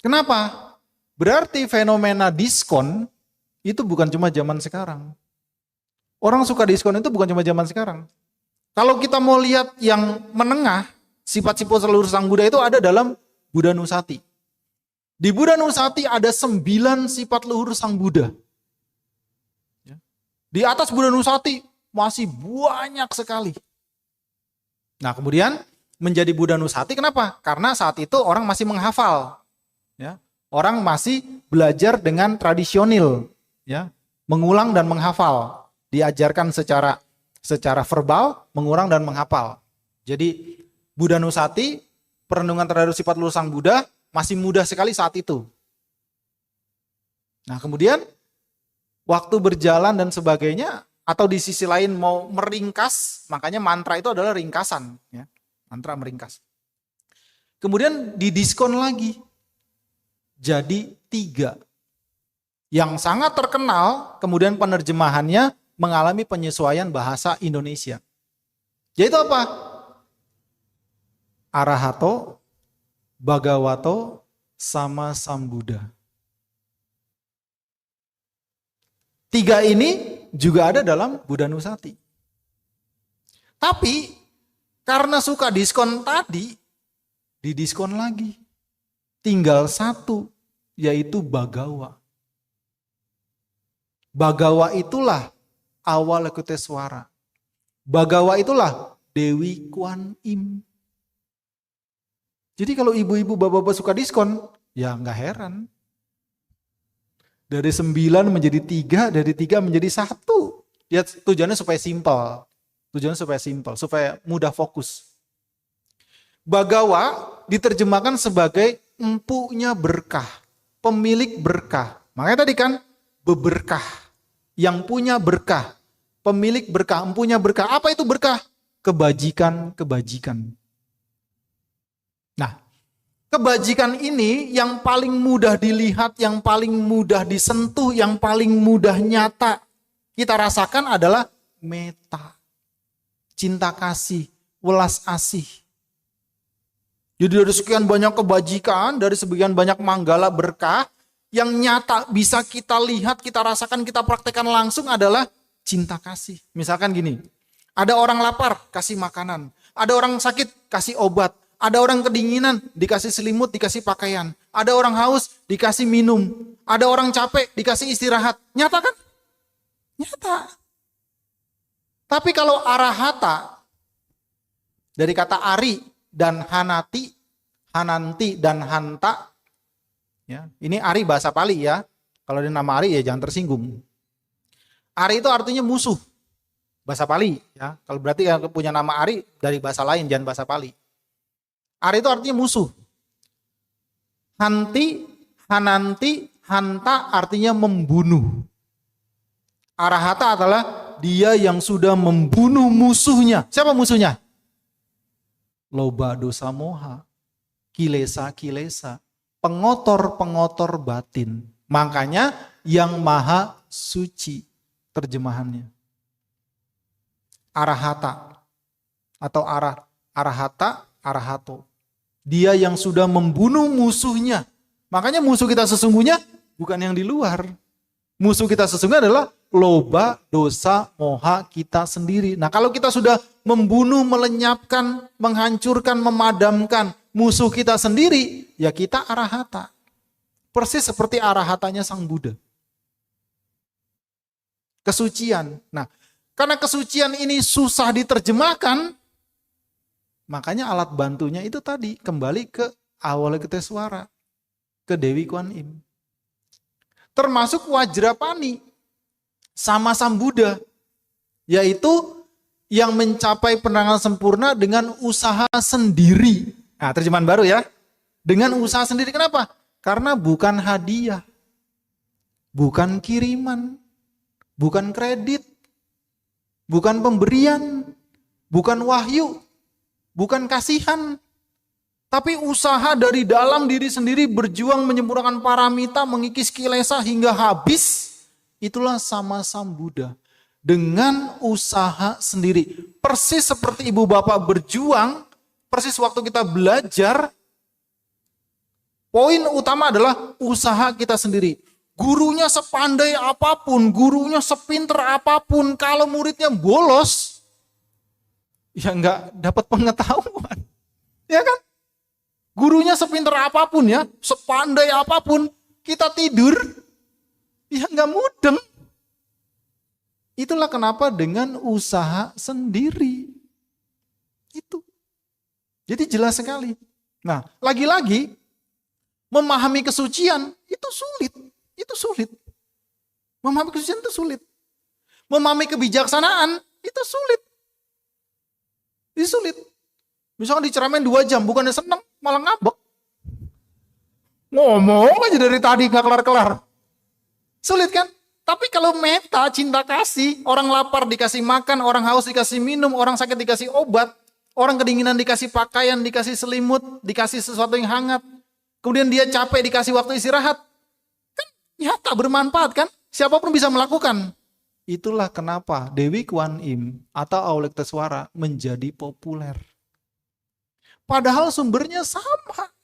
Kenapa? Berarti fenomena diskon itu bukan cuma zaman sekarang. Orang suka diskon itu bukan cuma zaman sekarang. Kalau kita mau lihat yang menengah, sifat-sifat leluhur Sang Buddha itu ada dalam Buddha Nusati. Di Buddha Nusati ada 9 sifat leluhur Sang Buddha. Di atas Buddha Nusati masih banyak sekali. Nah, kemudian menjadi Buddha Nusati kenapa? Karena saat itu orang masih menghafal. Ya. Orang masih belajar dengan tradisional, ya, mengulang dan menghafal. Diajarkan secara verbal, mengulang dan menghafal. Jadi Buddha Nusati, perenungan terhadap sifat leluhur Sang Buddha masih mudah sekali saat itu. Nah, kemudian waktu berjalan dan sebagainya, atau di sisi lain mau meringkas, makanya mantra itu adalah ringkasan, ya. Mantra meringkas. Kemudian didiskon lagi. Jadi 3. Yang sangat terkenal, kemudian penerjemahannya mengalami penyesuaian bahasa Indonesia. Yaitu apa? Arahato, Bhagavato, sama Sambuddha. 3 ini juga ada dalam Buddha Nusati. Tapi karena suka diskon tadi, didiskon lagi. Tinggal 1, yaitu Bhagawa. Bhagawa itulah Avalokitesvara. Bhagawa itulah Dewi Kuan Im. Jadi kalau ibu-ibu bapak-bapak suka diskon, ya nggak heran. Dari 9 menjadi 3, dari 3 menjadi 1. Ya, tujuannya supaya simpel. Supaya mudah fokus. Bhagawa diterjemahkan sebagai empunya berkah, pemilik berkah. Makanya tadi kan beberkah, yang punya berkah, pemilik berkah, empunya berkah. Apa itu berkah? Kebajikan. Nah, kebajikan ini yang paling mudah dilihat, yang paling mudah disentuh, yang paling mudah nyata kita rasakan adalah metta. Cinta kasih, welas asih. Jadi dari sekian banyak kebajikan, dari sekian banyak manggala berkah, yang nyata bisa kita lihat, kita rasakan, kita praktekkan langsung adalah cinta kasih. Misalkan gini, ada orang lapar, kasih makanan. Ada orang sakit, kasih obat. Ada orang kedinginan, dikasih selimut, dikasih pakaian. Ada orang haus, dikasih minum. Ada orang capek, dikasih istirahat. Nyata kan? Nyata. Tapi kalau arahata, dari kata ari dan hananti dan hanta, ya, ini ari bahasa Pali ya. Kalau ada nama ari ya jangan tersinggung. Ari itu artinya musuh. Bahasa Pali ya. Kalau berarti yang punya nama ari dari bahasa lain, jangan bahasa Pali. Ari itu artinya musuh. Hanti, hananti, hanta artinya membunuh. Arahata adalah dia yang sudah membunuh musuhnya. Siapa musuhnya? Loba dosa moha, kilesa-kilesa, pengotor-pengotor batin. Makanya yang maha suci terjemahannya. Arahata atau arahata, arahato. Dia yang sudah membunuh musuhnya. Makanya musuh kita sesungguhnya bukan yang di luar. Musuh kita sesungguhnya adalah loba, dosa, moha kita sendiri. Nah, kalau kita sudah membunuh, melenyapkan, menghancurkan, memadamkan musuh kita sendiri, ya kita arahata. Persis seperti arahatanya Sang Buddha. Kesucian. Nah, karena kesucian ini susah diterjemahkan, makanya alat bantunya itu tadi kembali ke Awalokiteswara, ke Dewi Kuan Im. Termasuk Wajrapani sama Sang Buddha, yaitu yang mencapai penerangan sempurna dengan usaha sendiri. Nah, terjemahan baru ya. Dengan usaha sendiri. Kenapa? Karena bukan hadiah, bukan kiriman, bukan kredit, bukan pemberian, bukan wahyu, bukan kasihan, tapi usaha dari dalam diri sendiri berjuang menyempurnakan paramita, mengikis kilesa hingga habis. Itulah sama Sang Buddha. Dengan usaha sendiri. Persis seperti ibu bapak berjuang, persis waktu kita belajar, poin utama adalah usaha kita sendiri. Gurunya sepandai apapun, gurunya sepinter apapun, kalau muridnya bolos, ya nggak dapat pengetahuan. Ya kan? Gurunya sepinter apapun ya, sepandai apapun, kita tidur, ya nggak mudeng. Itulah kenapa dengan usaha sendiri. Itu. Jadi jelas sekali. Nah, lagi-lagi, memahami kesucian itu sulit. Itu sulit. Memahami kesucian itu sulit. Memahami kebijaksanaan itu sulit. Itu sulit. Misalkan diceramain 2 jam, bukannya seneng, malah ngambek. Ngomong aja dari tadi gak kelar-kelar. Sulit kan? Tapi kalau meta, cinta kasih, orang lapar dikasih makan, orang haus dikasih minum, orang sakit dikasih obat, orang kedinginan dikasih pakaian, dikasih selimut, dikasih sesuatu yang hangat. Kemudian dia capek dikasih waktu istirahat. Kan nyata bermanfaat kan? Siapapun bisa melakukan. Itulah kenapa Dewi Kuan Im atau Awalokiteswara menjadi populer. Padahal sumbernya sama.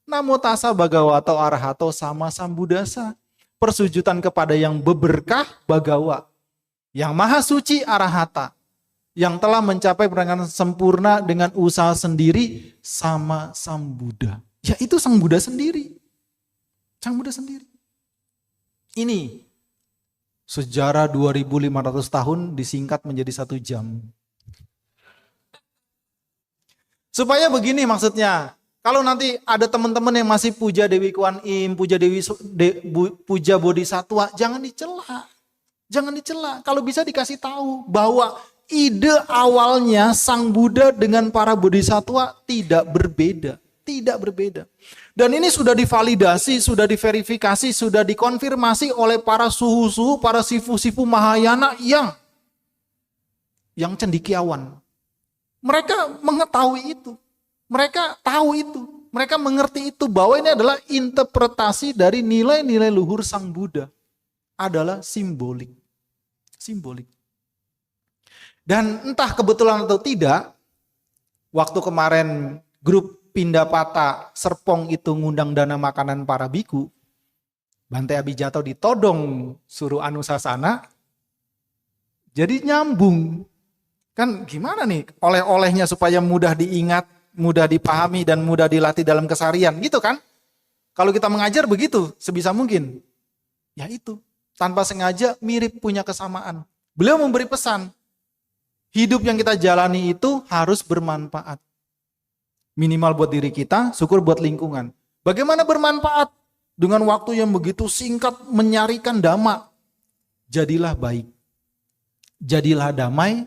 Namo tassa bhagavato arahato sama sambuddhassa. Persujudan kepada yang beberkah Bagawa, yang maha suci Arahata, yang telah mencapai penerangan sempurna dengan usaha sendiri sama Sang Buddha. Ya itu Sang Buddha sendiri. Sang Buddha sendiri. Ini sejarah 2500 tahun disingkat menjadi 1 jam. Supaya begini maksudnya. Kalau nanti ada teman-teman yang masih puja Dewi Kuan Im, puja Bodhisattva, jangan dicela. Jangan dicela. Kalau bisa dikasih tahu bahwa ide awalnya Sang Buddha dengan para Bodhisattva tidak berbeda. Tidak berbeda. Dan ini sudah divalidasi, sudah diverifikasi, sudah dikonfirmasi oleh para suhu-suhu, para sifu-sifu Mahayana yang cendekiawan. Mereka mengetahui itu. Mereka tahu itu, mereka mengerti itu bahwa ini adalah interpretasi dari nilai-nilai luhur Sang Buddha. Adalah simbolik. Simbolik. Dan entah kebetulan atau tidak, waktu kemarin grup Pindapata Serpong itu ngundang dana makanan para biku, Bante Abhijato ditodong suruh Anusasana, jadi nyambung. Kan gimana nih oleh-olehnya supaya mudah diingat, mudah dipahami dan mudah dilatih dalam keseharian, gitu kan? Kalau kita mengajar begitu, sebisa mungkin. Ya itu, tanpa sengaja mirip punya kesamaan. Beliau memberi pesan, hidup yang kita jalani itu harus bermanfaat. Minimal buat diri kita, syukur buat lingkungan. Bagaimana bermanfaat? Dengan waktu yang begitu singkat menyarikan dhamma. Jadilah baik. Jadilah damai,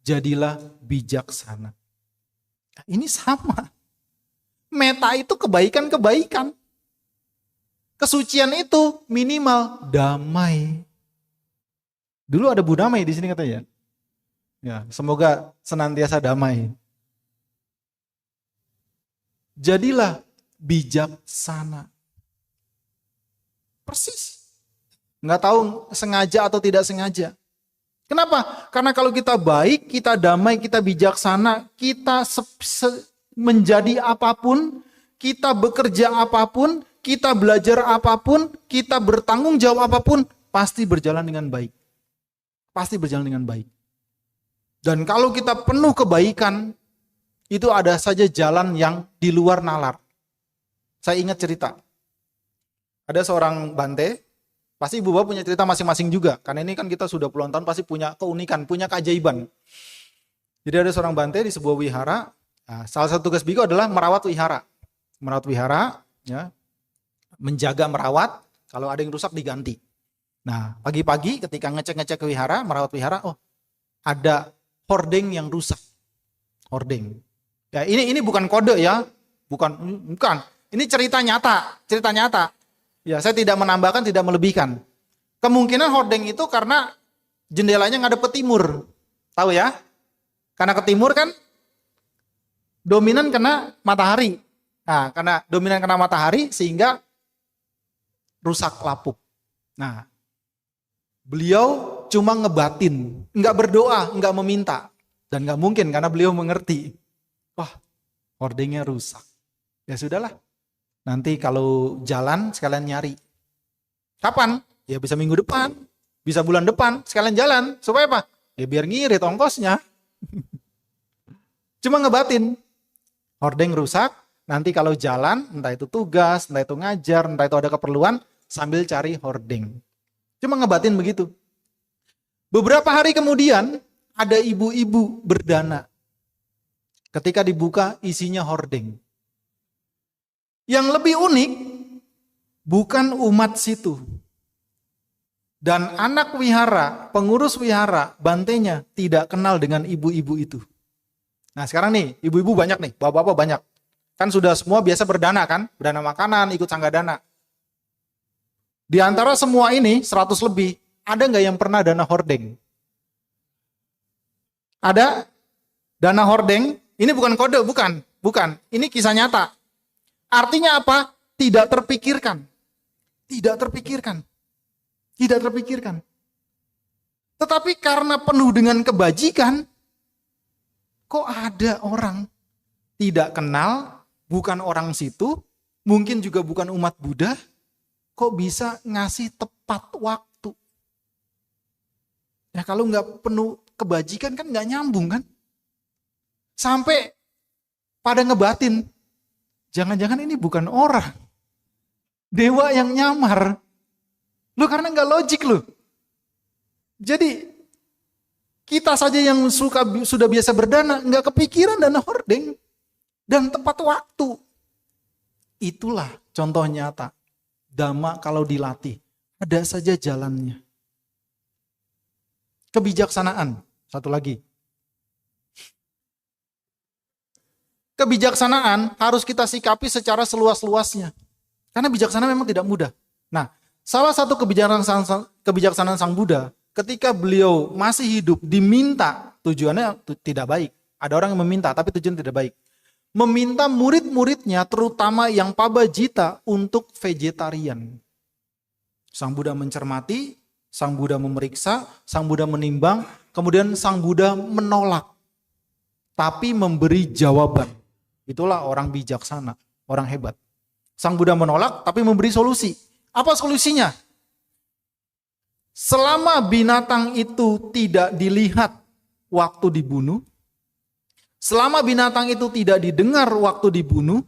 jadilah bijaksana. Ini sama. Meta itu kebaikan-kebaikan. Kesucian itu minimal damai. Dulu ada Bu Damai di sini katanya. Ya, semoga senantiasa damai. Jadilah bijaksana. Persis. Nggak tahu sengaja atau tidak sengaja. Kenapa? Karena kalau kita baik, kita damai, kita bijaksana, kita menjadi apapun, kita bekerja apapun, kita belajar apapun, kita bertanggung jawab apapun, pasti berjalan dengan baik. Pasti berjalan dengan baik. Dan kalau kita penuh kebaikan, itu ada saja jalan yang di luar nalar. Saya ingat cerita. Ada seorang Bante, pasti ibu bapak punya cerita masing-masing juga. Karena ini kan kita sudah puluhan tahun pasti punya keunikan, punya keajaiban. Jadi ada seorang Bante di sebuah wihara. Nah, salah satu tugas biku adalah merawat wihara. Merawat wihara, ya, menjaga, merawat, kalau ada yang rusak diganti. Nah, pagi-pagi ketika ngecek-ngecek ke wihara, merawat wihara, oh ada hordeng yang rusak. Hordeng. Ya, ini bukan kode ya, bukan. Ini cerita nyata, cerita nyata. Ya, saya tidak menambahkan, tidak melebihkan. Kemungkinan hordeng itu karena jendelanya ngadep ke timur. Tahu ya? Karena ke timur kan dominan kena matahari. Nah, karena dominan kena matahari sehingga rusak lapuk. Nah, beliau cuma ngebatin, nggak berdoa, nggak meminta. Dan nggak mungkin karena beliau mengerti. Wah, hordengnya rusak. Ya sudahlah. Nanti kalau jalan sekalian nyari. Kapan? Ya bisa minggu depan, bisa bulan depan, sekalian jalan. Supaya apa? Ya biar ngirit ongkosnya. Cuma ngebatin. Hordeng rusak, nanti kalau jalan, entah itu tugas, entah itu ngajar, entah itu ada keperluan, sambil cari hordeng. Cuma ngebatin begitu. Beberapa hari kemudian, ada ibu-ibu berdana. Ketika dibuka, isinya hordeng. Yang lebih unik, bukan umat situ. Dan anak wihara, pengurus wihara, bantenya tidak kenal dengan ibu-ibu itu. Nah sekarang nih, ibu-ibu banyak nih, bapak-bapak banyak. Kan sudah semua biasa berdana kan, berdana makanan, ikut sanggadana. Di antara semua ini, 100 lebih, ada nggak yang pernah dana hordeng? Ada? Dana hordeng, ini bukan kode, bukan. Ini kisah nyata. Artinya apa? Tidak terpikirkan. Tidak terpikirkan. Tidak terpikirkan. Tetapi karena penuh dengan kebajikan, kok ada orang tidak kenal, bukan orang situ, mungkin juga bukan umat Buddha, kok bisa ngasih tepat waktu? Ya kalau nggak penuh kebajikan kan nggak nyambung kan? Sampai pada ngebatin, jangan-jangan ini bukan orang, dewa yang nyamar. Lu karena nggak logik lu. Jadi kita saja yang sudah biasa berdana, nggak kepikiran dana hordeng dan tepat waktu. Itulah contoh nyata. Dhamma kalau dilatih, ada saja jalannya. Kebijaksanaan, satu lagi. Kebijaksanaan harus kita sikapi secara seluas-luasnya. Karena bijaksana memang tidak mudah. Nah, salah satu kebijaksanaan Sang Buddha, ketika beliau masih hidup, diminta, tujuannya tidak baik. Ada orang yang meminta, tapi tujuan tidak baik. Meminta murid-muridnya, terutama yang pabajita, untuk vegetarian. Sang Buddha mencermati, Sang Buddha memeriksa, Sang Buddha menimbang, kemudian Sang Buddha menolak. Tapi memberi jawaban. Itulah orang bijaksana, orang hebat. Sang Buddha menolak, tapi memberi solusi. Apa solusinya? Selama binatang itu tidak dilihat waktu dibunuh, selama binatang itu tidak didengar waktu dibunuh,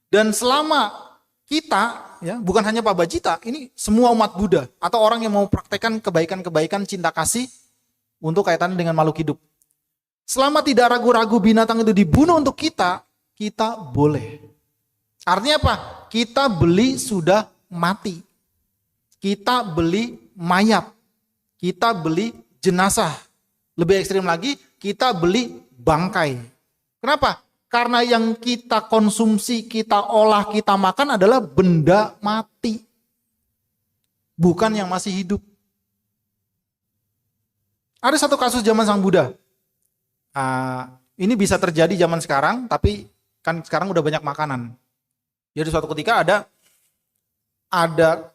dan selama kita, ya bukan hanya pabajita, ini semua umat Buddha, atau orang yang mau praktekkan kebaikan-kebaikan cinta kasih untuk kaitan dengan makhluk hidup. Selama tidak ragu-ragu binatang itu dibunuh untuk kita boleh. Artinya apa? Kita beli sudah mati. Kita beli mayat. Kita beli jenazah. Lebih ekstrim lagi, kita beli bangkai. Kenapa? Karena yang kita konsumsi, kita olah, kita makan adalah benda mati. Bukan yang masih hidup. Ada satu kasus zaman Sang Buddha. Ini bisa terjadi zaman sekarang, tapi kan sekarang udah banyak makanan. Jadi suatu ketika ada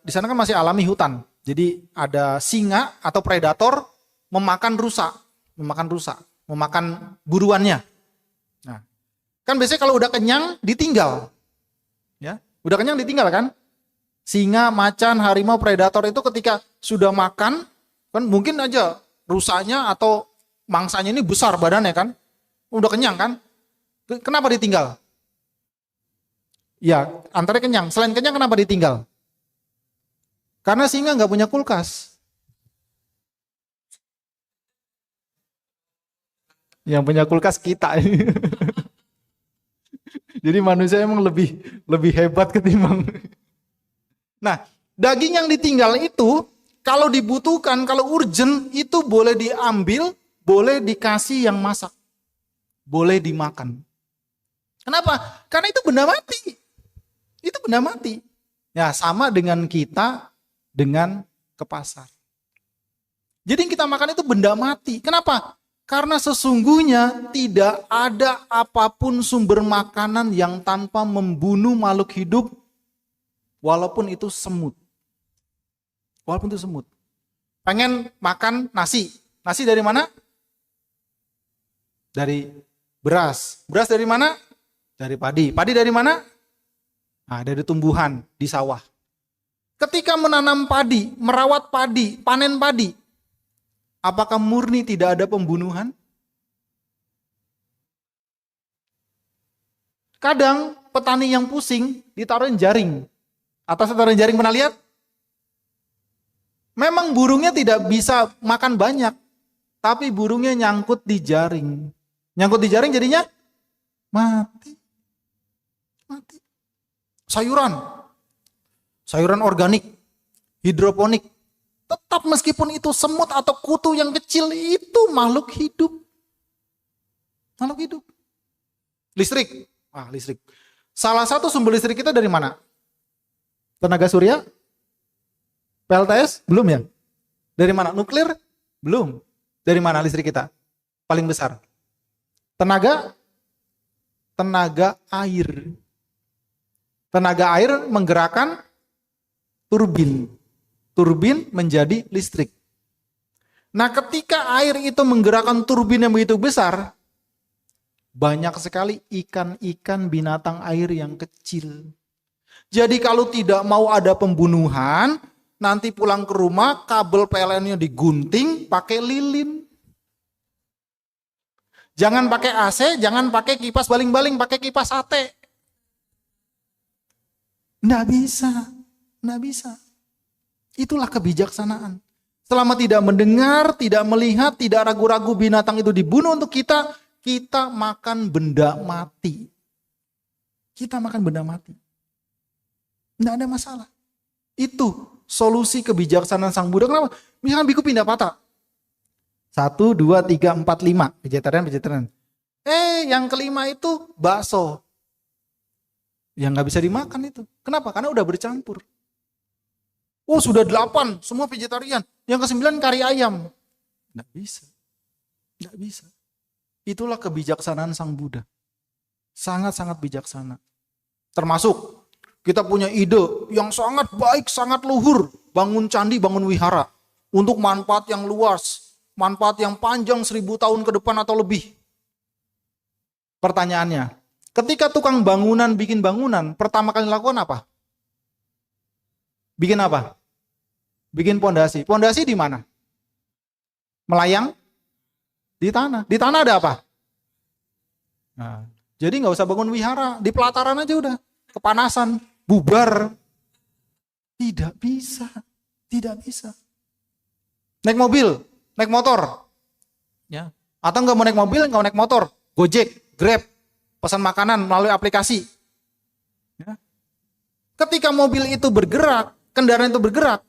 di sana kan masih alami hutan. Jadi ada singa atau predator memakan rusa, memakan buruannya. Nah, kan biasanya kalau udah kenyang ditinggal. Ya, udah kenyang ditinggal kan? Singa, macan, harimau, predator itu ketika sudah makan, kan mungkin aja rusanya atau mangsanya ini besar badannya kan? Udah kenyang kan? Kenapa ditinggal? Ya, antara kenyang. Selain kenyang kenapa ditinggal? Karena singa nggak punya kulkas. Yang punya kulkas kita. Jadi manusia emang lebih hebat ketimbang. Nah, daging yang ditinggal itu kalau dibutuhkan, kalau urgent itu boleh diambil, boleh dikasih yang masak, boleh dimakan. Kenapa? Karena itu benda mati. Itu benda mati. Ya, sama dengan kita dengan ke pasar. Jadi yang kita makan itu benda mati. Kenapa? Karena sesungguhnya tidak ada apapun sumber makanan yang tanpa membunuh makhluk hidup, walaupun itu semut. Walaupun itu semut. Pengen makan nasi. Nasi dari mana? Dari beras. Beras dari mana? Dari padi. Padi dari mana? Nah, dari tumbuhan di sawah. Ketika menanam padi, merawat padi, panen padi, apakah murni tidak ada pembunuhan? Kadang petani yang pusing ditaruhin jaring. Atas taruhin jaring, pernah lihat? Memang burungnya tidak bisa makan banyak, tapi burungnya nyangkut di jaring. Nyangkut di jaring jadinya mati. Mati. Sayuran organik, hidroponik, tetap meskipun itu semut atau kutu yang kecil, itu makhluk hidup. Makhluk hidup. Listrik. Listrik. Salah satu sumber listrik kita dari mana? Tenaga surya? PLTS? Belum ya? Dari mana? Nuklir? Belum. Dari mana listrik kita? Paling besar. Tenaga air. Tenaga air menggerakkan turbin. Turbin menjadi listrik. Nah, ketika air itu menggerakkan turbin yang begitu besar, banyak sekali ikan-ikan binatang air yang kecil. Jadi kalau tidak mau ada pembunuhan, nanti pulang ke rumah kabel PLN-nya digunting pakai lilin. Jangan pakai AC, jangan pakai kipas baling-baling, pakai kipas sate. Nggak bisa. Itulah kebijaksanaan. Selama tidak mendengar, tidak melihat, tidak ragu-ragu binatang itu dibunuh untuk kita, kita makan benda mati. Kita makan benda mati. Nggak ada masalah. Itu solusi kebijaksanaan Sang Buddha. Kenapa? Misalkan biku pindah patah. 1, 2, 3, 4, 5. Vegetarian. Yang kelima itu bakso. Yang nggak bisa dimakan itu. Kenapa? Karena udah bercampur. Oh, sudah 8, semua vegetarian. Yang ke-9 kari ayam. Nggak bisa. Itulah kebijaksanaan Sang Buddha. Sangat-sangat bijaksana. Termasuk kita punya ide yang sangat baik, sangat luhur. Bangun candi, bangun wihara. Untuk manfaat yang luas. Manfaat yang panjang 1000 tahun ke depan atau lebih. Pertanyaannya, ketika tukang bangunan bikin bangunan, pertama kali lakukan apa? Bikin apa? Bikin pondasi. Pondasi di mana? Melayang? Di tanah. Di tanah ada apa? Nah, jadi nggak usah bangun wihara. Di pelataran aja udah. Kepanasan. Bubar. Tidak bisa. Naik mobil, naik motor. Ya. Atau nggak mau naik mobil, nggak mau naik motor. Gojek, Grab, pesan makanan melalui aplikasi. Ya. Ketika mobil itu bergerak, kendaraan itu bergerak,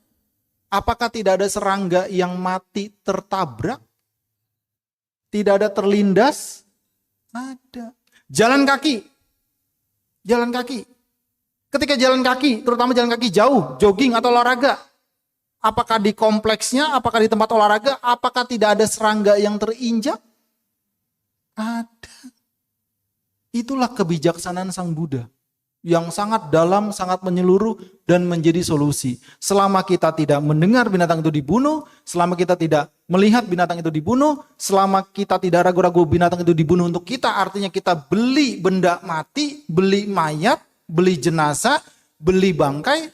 apakah tidak ada serangga yang mati tertabrak? Tidak ada terlindas? Ada. Jalan kaki. Ketika jalan kaki, terutama jalan kaki jauh, jogging atau olahraga, apakah di kompleksnya, apakah di tempat olahraga, apakah tidak ada serangga yang terinjak? Ada. Itulah kebijaksanaan Sang Buddha yang sangat dalam, sangat menyeluruh dan menjadi solusi. Selama kita tidak mendengar binatang itu dibunuh, selama kita tidak melihat binatang itu dibunuh, selama kita tidak ragu-ragu binatang itu dibunuh untuk kita, artinya kita beli benda mati, beli mayat, beli jenazah, beli bangkai,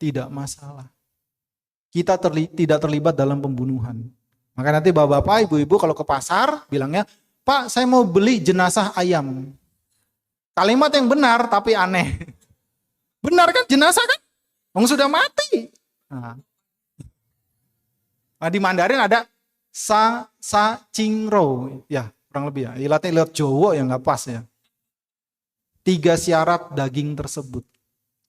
tidak masalah. Kita tidak terlibat dalam pembunuhan. Maka nanti bapak-bapak, ibu-ibu kalau ke pasar bilangnya, Pak, saya mau beli jenazah ayam. Kalimat yang benar tapi aneh. Benar kan, jenazah kan? Sudah mati. Nah, di Mandarin ada sa cingro, ya kurang lebih ya. Ilatnya ilat Jawa yang nggak pas ya. 3 syarat daging tersebut.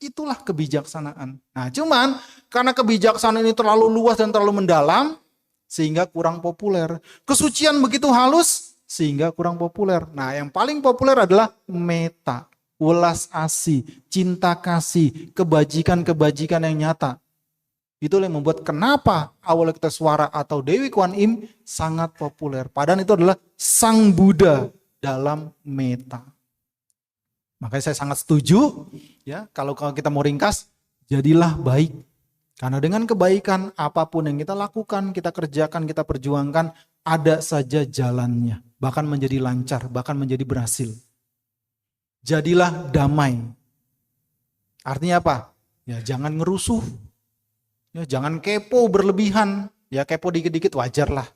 Itulah kebijaksanaan. Nah, cuman karena kebijaksanaan ini terlalu luas dan terlalu mendalam, sehingga kurang populer. Kesucian begitu halus, sehingga kurang populer. Nah, yang paling populer adalah meta, welas asih, cinta kasih, kebajikan-kebajikan yang nyata. Itulah yang membuat kenapa Avalokitesvara atau Dewi Kuan Im sangat populer. Padahal itu adalah Sang Buddha dalam meta. Makanya saya sangat setuju, ya, kalau kita mau ringkas, jadilah baik. Karena dengan kebaikan, apapun yang kita lakukan, kita kerjakan, kita perjuangkan, ada saja jalannya. Bahkan menjadi lancar, bahkan menjadi berhasil. Jadilah damai. Artinya apa? Ya, jangan ngerusuh. Ya, jangan kepo berlebihan. Ya, kepo dikit-dikit wajar lah.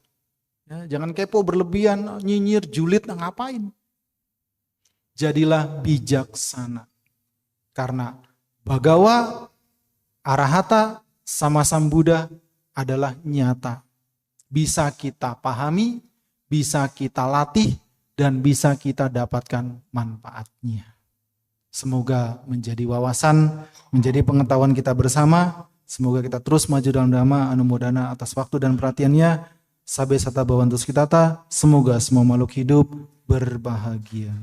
Ya, jangan kepo berlebihan, nyinyir, julid, ngapain? Jadilah bijaksana. Karena Bhagawa, Arahata, sama Sang Buddha adalah nyata. Bisa kita pahami, bisa kita latih, dan bisa kita dapatkan manfaatnya. Semoga menjadi wawasan, menjadi pengetahuan kita bersama. Semoga kita terus maju dalam Dhamma. Anumodana atas waktu dan perhatiannya. Sabe sata bhavantu skitata. Semoga semua makhluk hidup berbahagia.